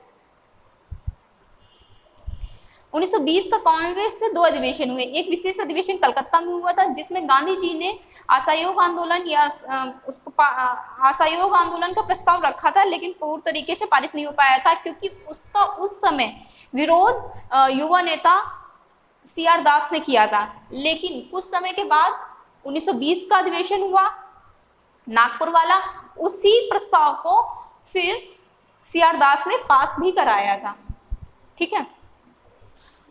1920 का कांग्रेस से 2 अधिवेशन हुए। एक विशेष अधिवेशन कलकत्ता में हुआ था जिसमें गांधी जी ने असहयोग आंदोलन या असहयोग आंदोलन का प्रस्ताव रखा था, लेकिन पूर्ण तरीके से पारित नहीं हो पाया था क्योंकि उसका उस समय विरोध युवा नेता सीआर दास ने किया था। लेकिन कुछ समय के बाद 1920 का अधिवेशन हुआ नागपुर वाला, उसी प्रस्ताव को फिर सीआर दास ने पास भी कराया था। ठीक है,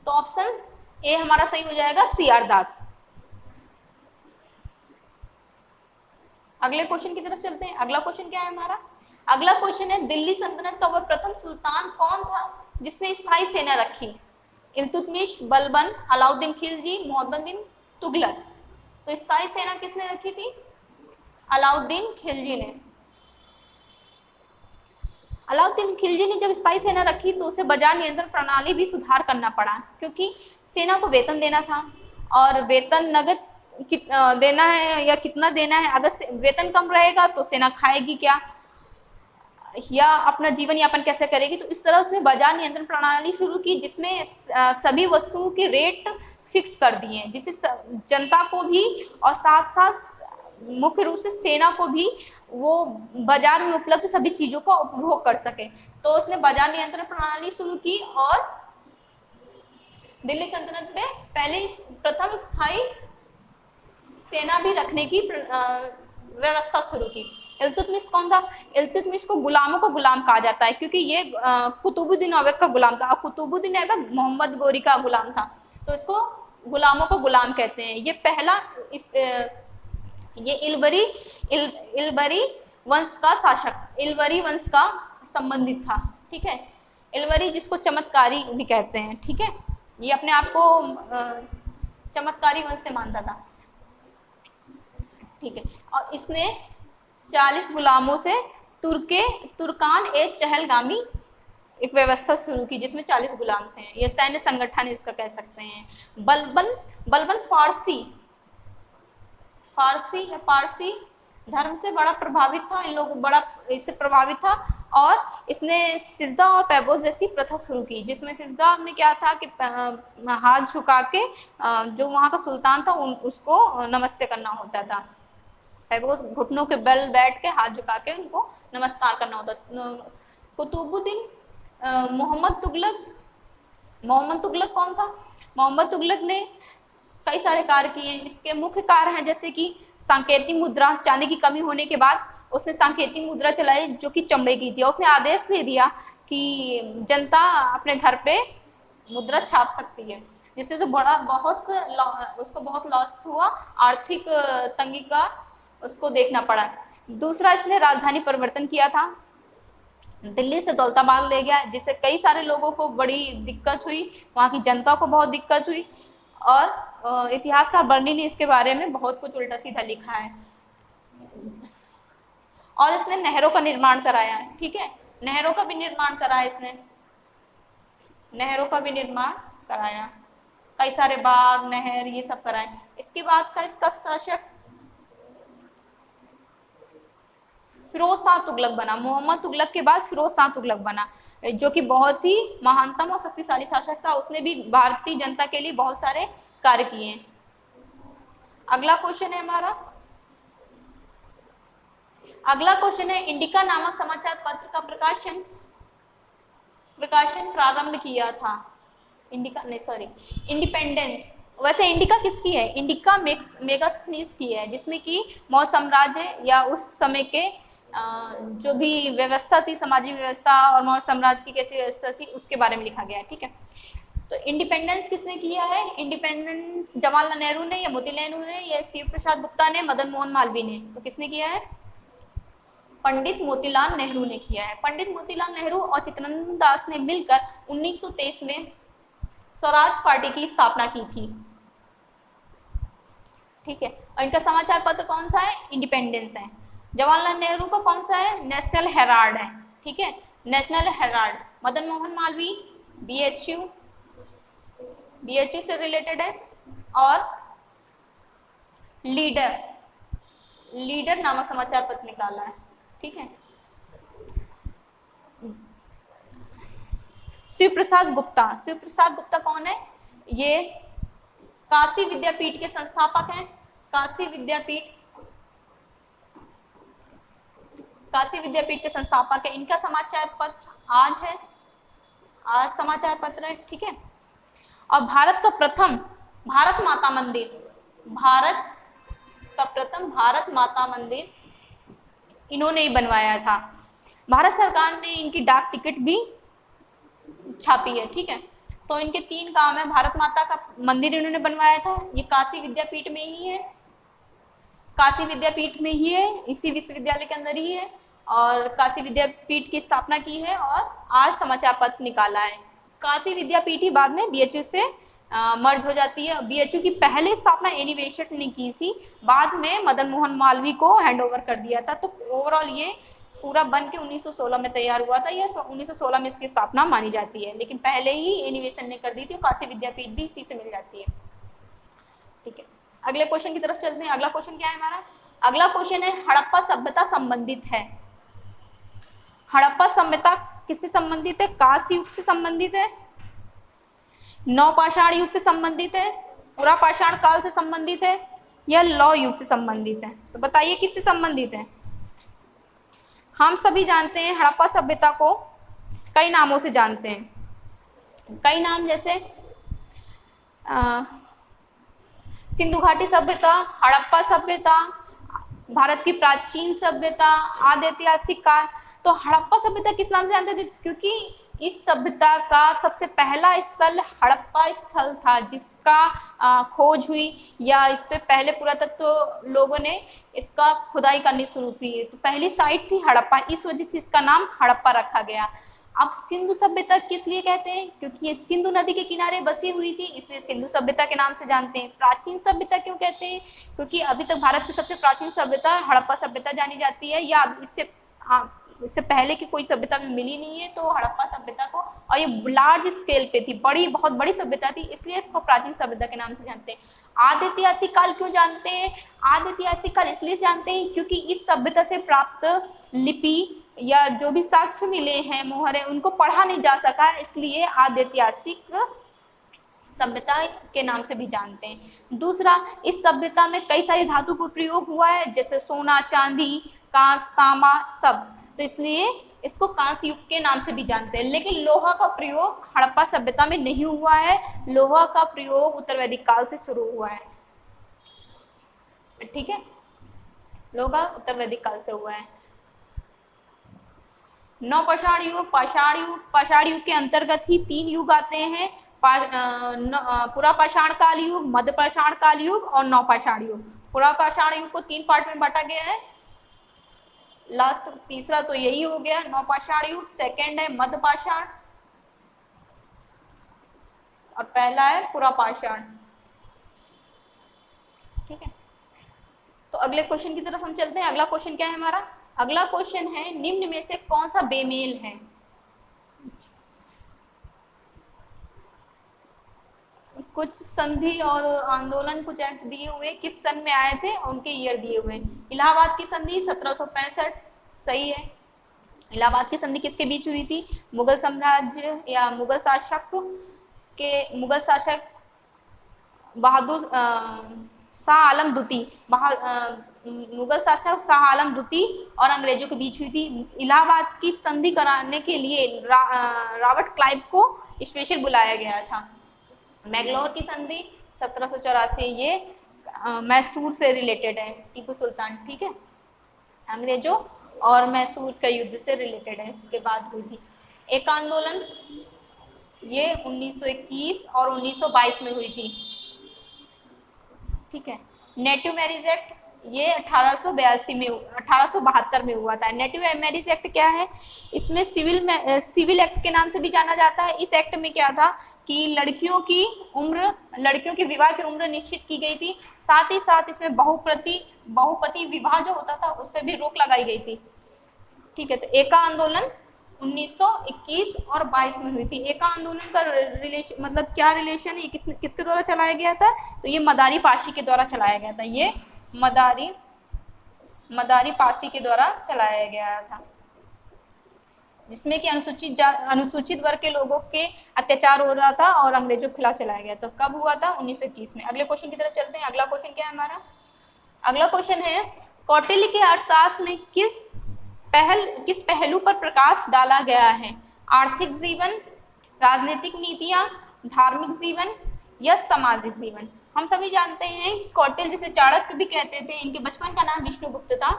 तो ऑप्शन ए हमारा सही हो जाएगा, सीआर दास। अगले क्वेश्चन की तरफ चलते हैं। अगला क्वेश्चन क्या है हमारा? अगला क्वेश्चन है, दिल्ली सल्तनत का वह प्रथम सुल्तान कौन था जिसने स्थायी सेना रखी? इल्तुतमिश, बलबन, अलाउद्दीन खिलजी, मोहम्मद बिन तुगलक। तो स्थायी सेना किसने रखी थी? अलाउद्दीन खिलजी ने। अलाउद्दीन खिलजी ने जब स्थायी सेना रखी तो उसे बाजार नियंत्रण प्रणाली भी सुधार करना पड़ा, क्योंकि सेना को वेतन देना था और वेतन नगद देना है या कितना देना है। अगर वेतन कम रहेगा तो सेना खाएगी क्या या अपना जीवन यापन कैसे करेगी? तो इस तरह उसने बाजार नियंत्रण प्रणाली शुरू की जिसमें सभी वस्तुओं के रेट फिक्स कर दिए, जिससे जनता को भी और साथ साथ मुख्य रूप से सेना को भी वो बाजार में उपलब्ध सभी चीजों का उपभोग कर सके। तो उसने बाजार नियंत्रण प्रणाली शुरू की और दिल्ली सल्तनत में पहले प्रथम स्थायी सेना भी रखने की व्यवस्था शुरू की। इल्तुतमिश कौन था? इल्तुतमिश को गुलामों को गुलाम कहा जाता है क्योंकि ये कुतुबुद्दीन ऐबक का गुलाम था। कुतुबुद्दीन ऐबक मोहम्मद गोरी का गुलाम था, तो इसको गुलामों को गुलाम कहते हैं। ये पहला ये इलबरी वंश का शासक, इलबरी वंश का संबंधित था। ठीक है, इलबरी जिसको चमत्कारी भी कहते हैं। ठीक है, ये अपने आप को चमत्कारी वंश से मानता था। ठीक है, और इसने 40 गुलामों से तुर्कान एक चहलगामी एक व्यवस्था शुरू की जिसमें 40 गुलाम थे। ये सैन्य संगठन इसका कह सकते हैं। बलबन पारसी धर्म से बड़ा प्रभावित था, इन लोगों बड़ा इससे प्रभावित था और इसने सिजदा और पैबोज जैसी प्रथा शुरू की, जिसमें सिजदा में क्या था कि हाथ झुका के जो वहाँ का सुल्तान था उसको नमस्ते करना होता था। पैबोज घुटनों के बल बैठ के हाथ झुका के उनको नमस्कार करना होता। कुतुबुद्दीन मोहम्मद तुगलक कौन था? मोहम्मद तुगलक ने कई सारे कार्य किए। इसके मुख्य कार्य हैं जैसे कि सांकेतिक मुद्रा, चांदी की कमी होने के बाद उसने सांकेतिक मुद्रा चलाई जो कि चमड़े की थी। उसने आदेश दे दिया कि जनता अपने घर पे मुद्रा छाप सकती है, जिससे उसको बहुत लॉस हुआ, आर्थिक तंगी का उसको देखना पड़ा। दूसरा, इसने राजधानी परिवर्तन किया था, दिल्ली से दौलताबाद ले गया, जिससे कई सारे लोगों को बड़ी दिक्कत हुई, वहाँ की जनता को बहुत दिक्कत हुई और इतिहासकार बर्नी ने इसके बारे में बहुत कुछ उल्टा सीधा लिखा है। और इसने नहरों का निर्माण कराया है। ठीक है, नहरों का भी निर्माण कराया इसने। नहरों का भी निर्माण कराया, कई सारे बाग, नहर, ये सब कराए। इसके बाद का इसका शासक फिरोज शाह तुगलक बना। मोहम्मद तुगलक के बाद फिरोज शाह तुगलक बना, जो कि बहुत ही महानतम और शक्तिशाली शासक था। उसने भी भारतीय जनता के लिए बहुत सारे कार्य किए। अगला क्वेश्चन है हमारा, अगला क्वेश्चन है इंडिका नामक समाचार पत्र का प्रकाशन प्रारंभ किया था। इंडिका नहीं, सॉरी, इंडिपेंडेंस। वैसे इंडिका किसकी है? इंडिका मेगास्थनीज की है, जिसमें कि मौर्य साम्राज्य या उस समय के जो भी व्यवस्था थी, सामाजिक व्यवस्था और मौर्य साम्राज्य की कैसी व्यवस्था थी, उसके बारे में लिखा गया है। ठीक है, तो इंडिपेंडेंस किसने किया है? इंडिपेंडेंस जवाहरलाल नेहरू ने या मोतीलाल नेहरू ने या शिव प्रसाद गुप्ता ने, मदन मोहन मालवीय ने? तो किसने किया है? पंडित मोतीलाल नेहरू ने किया है। पंडित मोतीलाल नेहरू और चित्तरंजन दास ने मिलकर 1923 में स्वराज पार्टी की स्थापना की थी। ठीक है, और इनका समाचार पत्र कौन सा है? इंडिपेंडेंस है। जवाहरलाल नेहरू का कौन सा है? नेशनल हेराल्ड है। ठीक है, national Herald. Madan Mohan Malviya BHU से रिलेटेड है। और लीडर नामक समाचार पत्र निकाला है। ठीक है, शिव प्रसाद गुप्ता कौन है? ये काशी विद्यापीठ के संस्थापक हैं। काशी विद्यापीठ के संस्थापक है। इनका समाचार पत्र आज है, आज समाचार पत्र है। ठीक है, और भारत का प्रथम भारत माता मंदिर इन्होंने ही बनवाया था। भारत सरकार ने इनकी डाक टिकट भी छापी है। ठीक है, तो इनके 3 काम है। भारत माता का मंदिर इन्होंने बनवाया था, ये काशी विद्यापीठ में ही है, इसी विश्वविद्यालय के अंदर ही है, और काशी विद्यापीठ की स्थापना की है और आज समाचार पत्र निकाला है। काशी विद्यापीठ ही बाद में बीएचयू से मर्ज हो जाती है। बीएचयू की पहले स्थापना एनी बेसेंट ने की थी, बाद में मदन मोहन मालवीय को हैंडओवर कर दिया था। तो ओवरऑल ये पूरा बन के 1916 में तैयार हुआ था, या 1916 में इसकी स्थापना मानी जाती है, लेकिन पहले ही एनी बेसेंट ने कर दी थी। काशी विद्यापीठ भी इसी से मिल जाती है। ठीक है, अगले क्वेश्चन की तरफ चलते हैं। अगला क्वेश्चन क्या है हमारा? अगला क्वेश्चन है हड़प्पा सभ्यता संबंधित है। हड़प्पा सभ्यता किससे संबंधित है? कांस्य युग से संबंधित है, नवपाषाण युग से संबंधित है, पुरापाषाण काल से संबंधित है, या लौह युग से संबंधित है? तो बताइए किससे संबंधित है? हम सभी जानते हैं हड़प्पा सभ्यता को कई नामों से जानते हैं। कई नाम जैसे सिंधु घाटी सभ्यता, हड़प्पा सभ्यता, भारत की प्राचीन सभ्यता, आदि ऐतिहासिक काल। तो हड़प्पा सभ्यता किस नाम से जानते थे? क्योंकि इस सभ्यता का सबसे पहला स्थल हड़प्पा स्थल था, जिसका खोज हुई, या इस पे पहले पुरातत्व लोगों ने इसका खुदाई करनी शुरू की। तो पहली साइट थी हड़प्पा, इस वजह से इसका नाम हड़प्पा रखा गया। अब सिंधु सभ्यता किस लिए कहते हैं? क्योंकि ये सिंधु नदी के किनारे बसी हुई थी, इसलिए सिंधु सभ्यता के नाम से जानते हैं। प्राचीन सभ्यता क्यों कहते हैं? क्योंकि अभी तक भारत की सबसे प्राचीन सभ्यता हड़प्पा सभ्यता जानी जाती है, या इससे पहले की कोई सभ्यता में मिली नहीं है, तो हड़प्पा सभ्यता को, और ये लार्ज स्केल पे थी, बहुत बड़ी सभ्यता थी, इसलिए इसको प्राचीन सभ्यता के नाम से जानते हैं। आदि ऐतिहासिक काल क्यों जानते हैं? आदि ऐतिहासिक काल इसलिए जानते हैं क्योंकि इस सभ्यता से प्राप्त लिपि या जो भी साक्ष्य मिले हैं, मोहरें, उनको पढ़ा नहीं जा सका, इसलिए आदि ऐतिहासिक सभ्यता के नाम से भी जानते हैं। दूसरा, इस सभ्यता में कई सारी धातु का प्रयोग हुआ है, जैसे सोना, चांदी, कांस, तांबा, सब, तो इसलिए इसको कांस्य युग के नाम से भी जानते हैं। लेकिन लोहा का प्रयोग हड़प्पा सभ्यता में नहीं हुआ है, लोहा का प्रयोग उत्तर वैदिक काल से शुरू हुआ है। ठीक है, लोहा उत्तर वैदिक काल से हुआ है। नवपाषाण युग, पाषाण युग के अंतर्गत ही 3 युग आते हैं, पुरापाषाण काल युग, मध्यपाषाण काल युग और नवपाषाण युग। पुरापाषाण युग को 3 पार्ट में बांटा गया है, लास्ट तीसरा तो यही हो गया नवपाषाण युग, सेकंड है मध्यपाषाण और पहला है पुरापाषाण। ठीक है, तो अगले क्वेश्चन की तरफ हम चलते हैं। अगला क्वेश्चन क्या है हमारा? अगला क्वेश्चन है निम्न में से कौन सा बेमेल है? कुछ संधि और आंदोलन, कुछ एक्ट दिए हुए किस सन में आए थे, उनके ईयर दिए हुए। इलाहाबाद की संधि 1765, सही है। इलाहाबाद की संधि किसके बीच हुई थी? मुगल साम्राज्य या मुगल शासक बहादुर शाह आलम द्वितीय, मुगल शासक शाह आलम द्वितीय और अंग्रेजों के बीच हुई थी। इलाहाबाद की संधि कराने के लिए रॉबर्ट क्लाइव को स्पेशल बुलाया गया था। मैंगलोर की संधि 1784, ये मैसूर से रिलेटेड है, टीपू सुल्तान, ठीक है, अंग्रेजों और मैसूर के युद्ध से रिलेटेड है, इसके बाद हुई थी। एक आंदोलन ये 1921 और 1922 में हुई थी, ठीक है। नेटिव मैरिज एक्ट ये 1882 में 1872 में हुआ था। नेटिव मैरिज एक्ट क्या है? इसमें सिविल एक्ट के नाम से भी जाना जाता है। इस एक्ट में क्या था कि लड़कियों की विवाह की उम्र निश्चित की गई थी, साथ ही साथ इसमें बहुपति विवाह जो होता था उस पर भी रोक लगाई गई थी, ठीक है। तो एका आंदोलन 1921 और 22 में हुई थी। एका आंदोलन का रिलेशन मतलब क्या रिलेशन है, किसके द्वारा चलाया गया था? तो ये मदारी पाशी के द्वारा चलाया गया था। ये मदारी पासी के द्वारा चलाया गया था, जिसमें कि अनुसूचित वर्ग के लोगों के अत्याचार हो रहा था और अंग्रेजों के खिलाफ चलाया गया। तो कब हुआ था? 1921 में। अगले क्वेश्चन की तरफ चलते हैं। अगला क्वेश्चन क्या है हमारा? अगला क्वेश्चन है कौटिल्य के अर्थशास्त्र में किस पहलू पर प्रकाश डाला गया है? आर्थिक जीवन, राजनीतिक नीतियां, धार्मिक जीवन या सामाजिक जीवन? हम सभी जानते हैं कौटिल्य जिसे चाणक्य भी कहते थे, इनके बचपन का नाम विष्णुगुप्त था।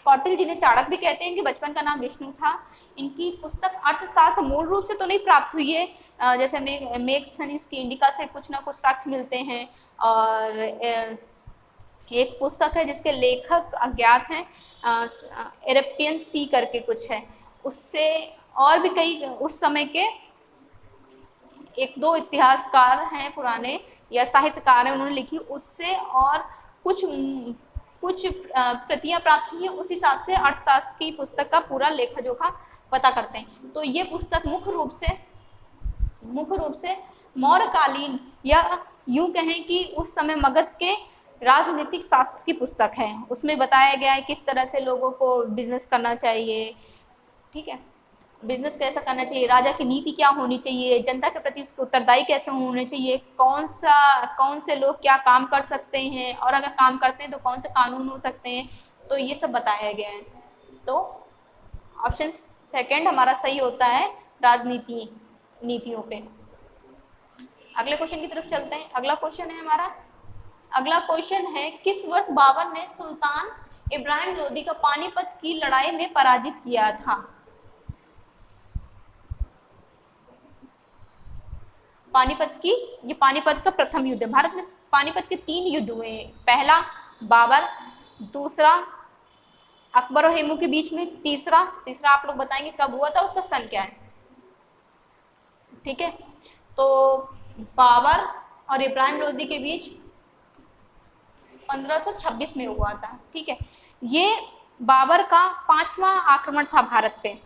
कौटिल्य जिन्हें चाणक्य भी कहते हैं, इनके बचपन का नाम विष्णु था। इनकी पुस्तक अर्थशास्त्र मूल रूप से तो नहीं प्राप्त हुई है, जैसे मेगस्थनीज की इंडिका से कुछ ना कुछ साक्ष्य मिलते हैं, और एक पुस्तक है जिसके लेखक अज्ञात हैं, एरेप्टियन सी करके कुछ है, उससे और भी कई उस समय के एक दो इतिहासकार हैं पुराने या साहित्यकार हैं, उन्होंने लिखी, उससे और कुछ प्रतियां प्राप्त हुई हैं। उस हिसाब से अर्थशास्त्र की पुस्तक का पूरा लेखा जोखा पता करते हैं। तो ये पुस्तक मुख्य रूप से मौर्यकालीन या यूं कहें कि उस समय मगध के राजनीतिक शास्त्र की पुस्तक है। उसमें बताया गया है किस तरह से लोगों को बिजनेस करना चाहिए, ठीक है, बिजनेस कैसा करना चाहिए, राजा की नीति क्या होनी चाहिए, जनता के प्रति उसके उत्तरदायी कैसे होने चाहिए, कौन से लोग क्या काम कर सकते हैं, और अगर काम करते हैं तो कौन से कानून हो सकते हैं। तो ये सब बताया गया है। तो ऑप्शन सेकंड हमारा सही होता है, नीतियों पे। अगले क्वेश्चन की तरफ चलते हैं। अगला क्वेश्चन है किस वर्ष बाबर ने सुल्तान इब्राहिम लोदी का पानीपत की लड़ाई में पराजित किया था? पानीपत का प्रथम युद्ध। भारत में पानीपत के 3 युद्ध हुए हैं। पहला बाबर, दूसरा अकबर और हेमू के बीच में, तीसरा आप लोग बताएंगे कब हुआ था, उसका सन क्या है, ठीक है। तो बाबर और इब्राहिम लोदी के बीच 1526 में हुआ था, ठीक है। ये बाबर का 5वां आक्रमण था भारत पे।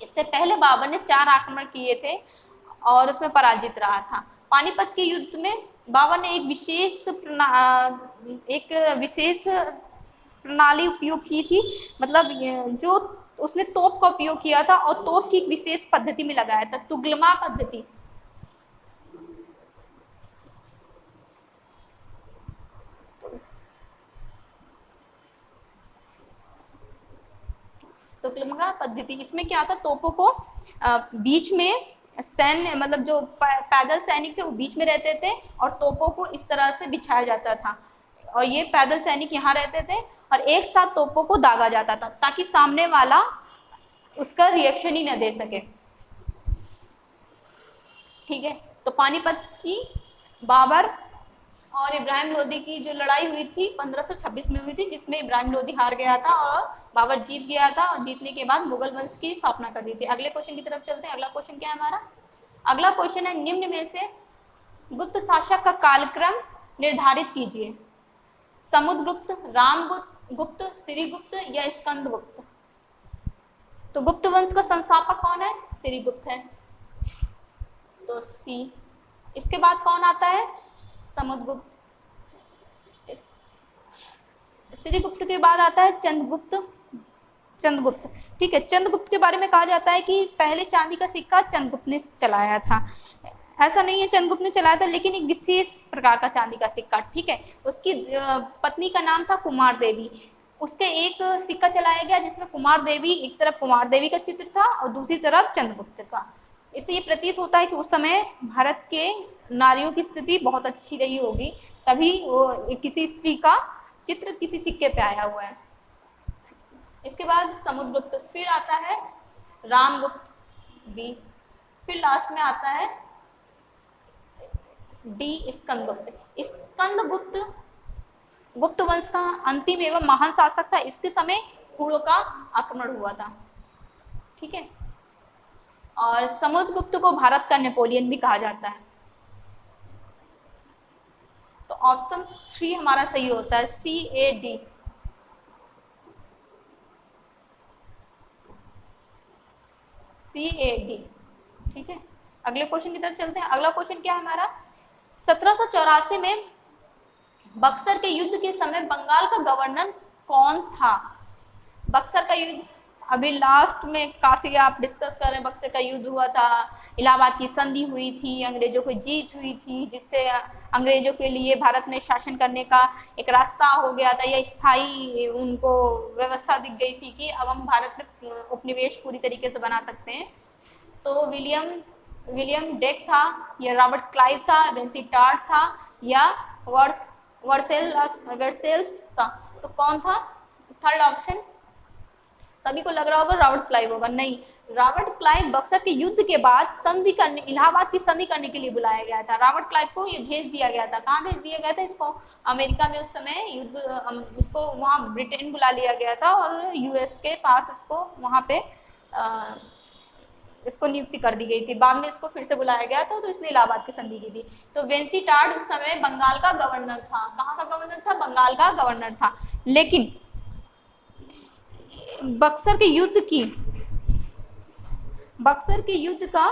इससे पहले बाबर ने 4 आक्रमण किए थे और उसमें पराजित रहा था। पानीपत के युद्ध में बाबर ने एक विशेष प्रणाली उपयोग की थी, मतलब जो उसने तोप का उपयोग किया था और तोप की एक विशेष पद्धति में लगाया था, तुगलमा पद्धति। तुगलमा पद्धति, इसमें क्या था, तोपों को बीच में सैन्य मतलब जो पैदल सैनिक थे वो बीच में रहते थे और तोपों को इस तरह से बिछाया जाता था, और ये पैदल सैनिक यहाँ रहते थे और एक साथ तोपों को दागा जाता था ताकि सामने वाला उसका रिएक्शन ही न दे सके, ठीक है। तो पानीपत की बाबर और इब्राहिम लोदी की जो लड़ाई हुई थी 1526 में हुई थी, जिसमें इब्राहिम लोदी हार गया था और बाबर जीत गया था, और जीतने के बाद मुगल वंश की स्थापना कर दी थी। अगले क्वेश्चन की तरफ चलते हैं। अगला क्वेश्चन क्या है हमारा? अगला क्वेश्चन है निम्न में से गुप्त शासक का कालक्रम निर्धारित कीजिए। समुद्रगुप्त, रामगुप्त, श्रीगुप्त या स्कंदगुप्त? तो गुप्त वंश का संस्थापक कौन है? श्रीगुप्त है, तो सी इसके बाद कौन आता है? समुद्रगुप्त। श्रीगुप्त के बाद आता है चंद्रगुप्त। चंद्रगुप्त, ठीक है। चंद्रगुप्त के बारे में कहा जाता है कि पहले चांदी का सिक्का चंद्रगुप्त ने चलाया था। ऐसा नहीं है चंद्रगुप्त ने चलाया था, लेकिन एक विशेष प्रकार का चांदी का सिक्का, ठीक है। उसकी पत्नी का नाम था कुमार देवी। उसके एक सिक्का चलाया गया जिसमें कुमार देवी, एक तरफ कुमार देवी का चित्र था और दूसरी तरफ चंद्रगुप्त का। इससे ये प्रतीत होता है कि उस समय भारत के नारियों की स्थिति बहुत अच्छी रही होगी, तभी वो किसी स्त्री का चित्र किसी सिक्के पे आया हुआ है। इसके बाद समुद्रगुप्त, फिर आता है रामगुप्त बी, फिर लास्ट में आता है डी स्कंदगुप्त। स्कंदगुप्त गुप्त वंश का अंतिम एवं महान शासक था। इसके समय हुणों का आक्रमण हुआ था, ठीक है। और समुद्रगुप्त को भारत का नेपोलियन भी कहा जाता है। तो ऑप्शन 3 हमारा सही होता है, CAD। CAD, ठीक है। अगले क्वेश्चन की तरफ चलते हैं। अगला क्वेश्चन क्या है हमारा? 1784 में बक्सर के युद्ध के समय बंगाल का गवर्नर कौन था? बक्सर का युद्ध अभी लास्ट में काफी आप डिस्कस कर रहे हैं। बक्सर का युद्ध हुआ था, इलाहाबाद की संधि हुई थी, अंग्रेजों को जीत हुई थी, जिससे अंग्रेजों के लिए भारत में शासन करने का एक रास्ता हो गया था, या स्थायी उनको व्यवस्था दिख गई थी कि अब हम भारत में उपनिवेश पूरी तरीके से बना सकते हैं। तो विलियम डेक था, या रॉबर्ट क्लाइव था, वेंसीटार्ड था, या वर्सेल्स था। तो कौन था? थर्ड ऑप्शन सभी को लग रहा होगा रॉबर्ट क्लाइव होगा। नहीं, रॉबर्ट क्लाइव बक्सर के युद्ध के बाद संधि करने, इलाहाबाद की संधि करने के लिए बुलाया गया था। रॉबर्ट क्लाइव को ये भेज दिया गया था। कहाँ भेज दिया गया था इसको? अमेरिका में उस समय युद्ध, इसको वहाँ ब्रिटेन बुला लिया गया था और यूएस के पास इसको वहाँ पे इसको नियुक्ति कर दी गई थी। बाद में इसको फिर से बुलाया गया था, तो इसने इलाहाबाद की संधि की थी। तो वेंसीटार्ड उस समय बंगाल का गवर्नर था। कहाँ का गवर्नर था? बंगाल का गवर्नर था। लेकिन बक्सर के युद्ध का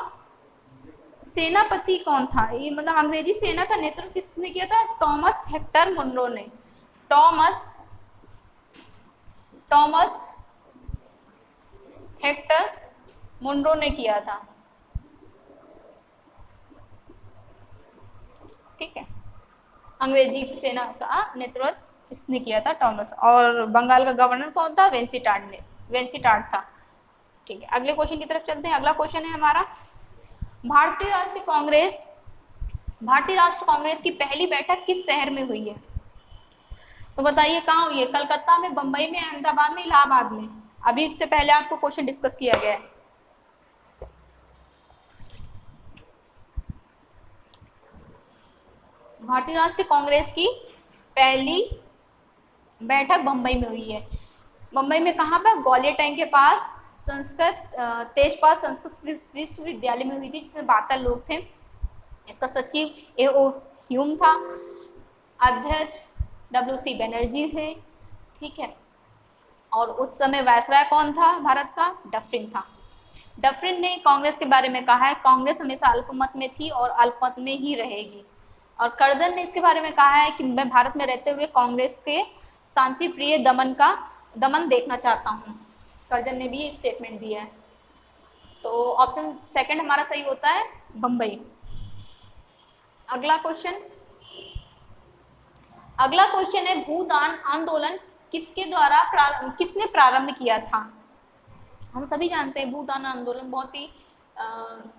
सेनापति कौन था? ये मतलब अंग्रेजी सेना का नेतृत्व किसने किया था? टॉमस हेक्टर मुनरो ने। टॉमस हेक्टर मुनरो ने किया था, ठीक है। अंग्रेजी सेना का नेतृत्व इसने किया था, टॉमस। और बंगाल का गवर्नर कौन था? वेंसीटार्ड था, ठीक है। अगले क्वेश्चन की तरफ चलते हैं। अगला क्वेश्चन है हमारा, भारतीय राष्ट्र कांग्रेस की पहली बैठक किस शहर में हुई है? तो बताइए कहाँ हुई है? कलकत्ता में, बंबई में, अहमदाबाद में, इलाहाबाद में? अभी इससे पहले आपको क्वेश्चन डिस्कस किया गया है। भारतीय राष्ट्रीय कांग्रेस की पहली बैठक बंबई में हुई है। बंबई में कहाँ पर? ग्वालियर टैंक के पास तेजपाल संस्कृत विश्वविद्यालय में हुई थी, जिसमें 72 लोग थे। इसका सचिव A.O. ह्यूम था, अध्यक्ष WC बनर्जी थे, ठीक है। और उस समय वायसराय कौन था भारत का? डफरिन था। डफरिन ने कांग्रेस के बारे में कहा है, कांग्रेस हमेशा अल्पमत में थी और अल्पमत में ही रहेगी। और कर्जन ने इसके बारे में कहा है कि मैं भारत में रहते हुए कांग्रेस के शांति प्रिय दमन देखना चाहता हूँ। कर्जन ने भी स्टेटमेंट दिया है। तो ऑप्शन सेकंड हमारा सही होता है, बंबई। अगला क्वेश्चन है, भूदान आंदोलन किसने प्रारंभ किया था? हम सभी जानते हैं भूदान आंदोलन बहुत ही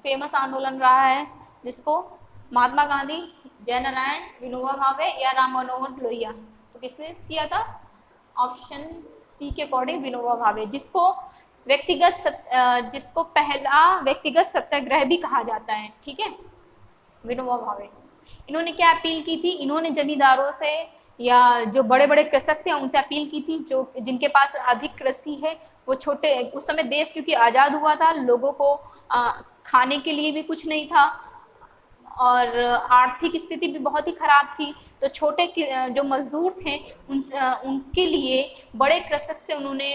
फेमस आंदोलन रहा है, जिसको महात्मा गांधी, जयनारायण, विनोबा भावे या राम मनोहर लोहिया। तो किसने किया था? ऑप्शन सी के अकॉर्डिंग विनोबा भावे, जिसको पहला व्यक्तिगत सत्याग्रह भी कहा जाता है, ठीक है। विनोबा भावे, इन्होंने क्या अपील की थी? इन्होंने जमींदारों से या जो बड़े बड़े कृषक थे उनसे अपील की थी, जो जिनके पास अधिक कृषि है, वो छोटे, उस समय देश क्योंकि आज़ाद हुआ था, लोगों को खाने के लिए भी कुछ नहीं था और आर्थिक स्थिति भी बहुत ही खराब थी। तो छोटे जो मजदूर थे उनके लिए बड़े कृषक से उन्होंने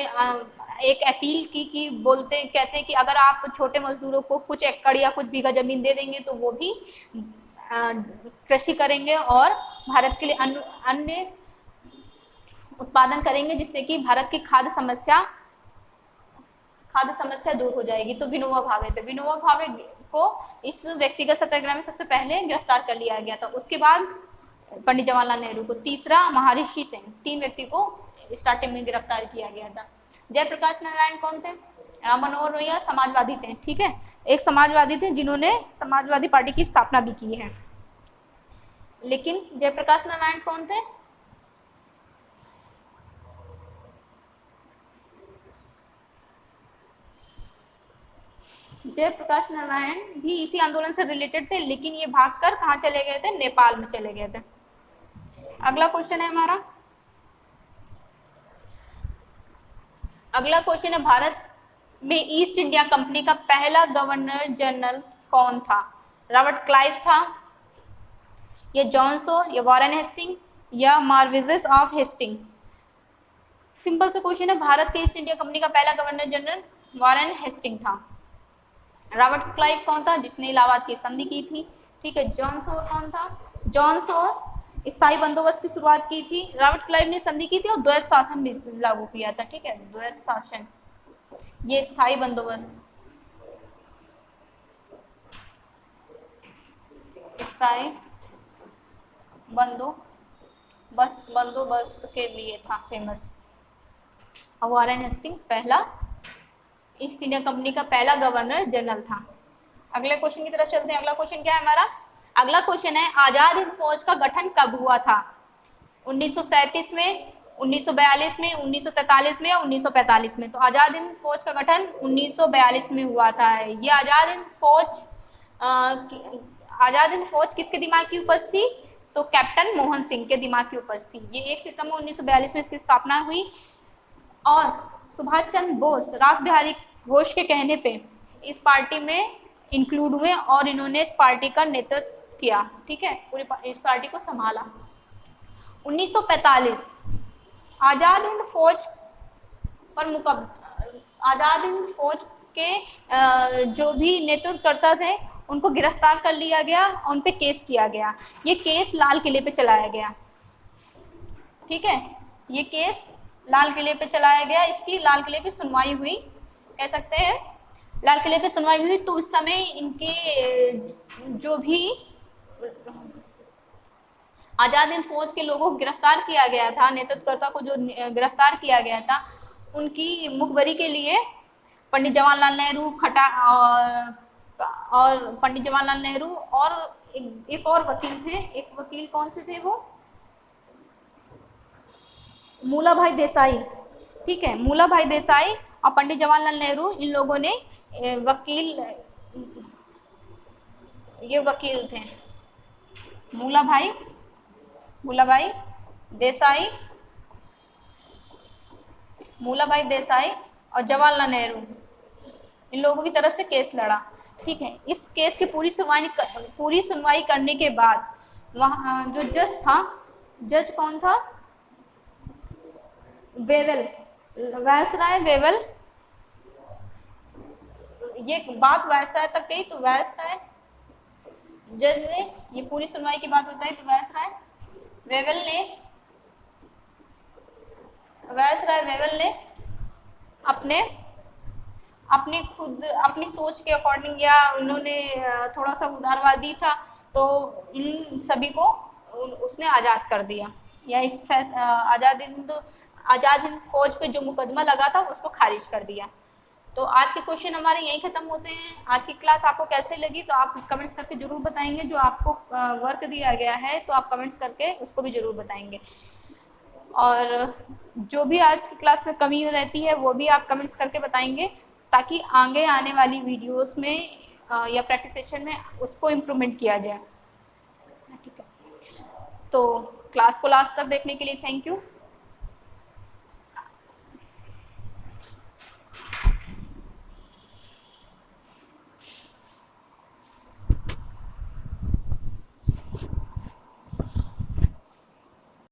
एक अपील की कि कहते हैं कि अगर आप छोटे मजदूरों को कुछ एकड़ या कुछ बीघा जमीन दे देंगे तो वो भी कृषि करेंगे और भारत के लिए अन्य उत्पादन करेंगे, जिससे कि भारत की खाद्य समस्या दूर हो जाएगी। तो विनोबा भावे थे। विनोबा भावे को इस व्यक्तिगत सत्याग्रह में सबसे पहले गिरफ्तार कर लिया गया था। उसके बाद पंडित जवाहरलाल नेहरू को, तीसरा महर्षि थे। 3 व्यक्ति को स्टार्टिंग में गिरफ्तार किया गया था। जयप्रकाश नारायण कौन थे? राम मनोहर लोहिया समाजवादी थे। ठीक है, एक समाजवादी थे जिन्होंने समाजवादी पार्टी की स्थापना भी की है। लेकिन जयप्रकाश नारायण कौन थे? जयप्रकाश नारायण भी इसी आंदोलन से रिलेटेड थे, लेकिन ये भागकर कहाँ चले गए थे? नेपाल में चले गए थे। अगला क्वेश्चन है हमारा, अगला क्वेश्चन है, भारत में ईस्ट इंडिया कंपनी का पहला गवर्नर जनरल कौन था? रॉबर्ट क्लाइव था, या जॉन सो, या वॉरेन हेस्टिंग, या मार्विसेस ऑफ हेस्टिंग? सिंपल सा क्वेश्चन है। भारत के ईस्ट इंडिया कंपनी का पहला गवर्नर जनरल वॉरेन हेस्टिंग था। रॉबर्ट क्लाइव कौन था? जिसने इलाहाबाद की संधि की थी। ठीक है, जॉन सो कौन था? जॉन सो स्थायी बंदोबस्त की शुरुआत की थी। रॉबर्ट क्लाइव ने संधि की थी और द्वैध शासन भी लागू किया था। ठीक है, द्वैध शासन, ये स्थायी बंदोबस्त, स्थायी बंदोबस्त के लिए था फेमस। वॉरेन हेस्टिंग पहला ईस्ट इंडिया कंपनी का पहला गवर्नर जनरल था। अगले क्वेश्चन की तरफ चलते हैं। अगला क्वेश्चन क्या है हमारा? अगला क्वेश्चन है, आजाद हिंद फौज का गठन कब हुआ था? 1937 में, 1942 में, 1943 में, या 1945 में? तो आजाद हिंद फौज का गठन 1942 में हुआ था। ये आजाद हिंद फौज किसके दिमाग की उपज थी? तो कैप्टन मोहन सिंह के दिमाग की उपज थी। ये 1 सितंबर 1942 में इसकी स्थापना हुई और सुभाष चंद्र बोस, रास बिहारी घोष के कहने पे इस पार्टी में इंक्लूड हुए और इन्होंने इस पार्टी का नेतृत्व किया। ठीक है, पूरी इस पार्टी को संभाला। 1945 आजाद हिंद फौज पर आजाद हिंद फौज के जो भी नेतृत्वकर्ता थे उनको गिरफ्तार कर लिया गया और उन पे केस किया गया। ये केस लाल किले पे चलाया गया। ठीक है, ये केस लाल किले पे चलाया गया। इसकी लाल किले पे सुनवाई हुई, कह सकते हैं लाल किले पे सुनवाई हुई। तो उस समय इनके जो भी आजाद हिंद फौज के लोगों को गिरफ्तार किया गया था, नेतृत्वकर्ता को जो गिरफ्तार किया गया था, उनकी मुखबरी के लिए पंडित जवाहरलाल नेहरू और पंडित जवाहरलाल नेहरू और एक और वकील थे। एक वकील कौन से थे? वो मूलाभाई देसाई। ठीक है, मूलाभाई देसाई और पंडित जवाहरलाल नेहरू, इन लोगों ने ये वकील थे। मूलाभाई देसाई और जवाहरलाल नेहरू, इन लोगों की तरफ से केस लड़ा। ठीक है, इस केस की पूरी सुनवाई करने के बाद वहाँ जो जज था, जज कौन था? Wavell, viceroy Wavell. ये बात वायसराय तक गई तो वायसराय जज ने, ये पूरी सुनवाई की बात बताई तो वायसराय वेवेल ने अपनी सोच के अकॉर्डिंग, या उन्होंने थोड़ा सा उदारवादी था, तो इन सभी को उसने आज़ाद कर दिया, या इस आज़ाद हिंद फौज पे जो मुकदमा लगा था उसको खारिज कर दिया। तो आज के क्वेश्चन हमारे यहीं खत्म होते हैं। आज की क्लास आपको कैसे लगी तो आप कमेंट्स करके जरूर बताएंगे। जो आपको वर्क दिया गया है तो आप कमेंट्स करके उसको भी जरूर बताएंगे, और जो भी आज की क्लास में कमी रहती है वो भी आप कमेंट्स करके बताएंगे, ताकि आगे आने वाली वीडियोस में या प्रैक्टिस सेशन में उसको इम्प्रूवमेंट किया जाए। ठीक है, तो क्लास को लास्ट तक देखने के लिए थैंक यू।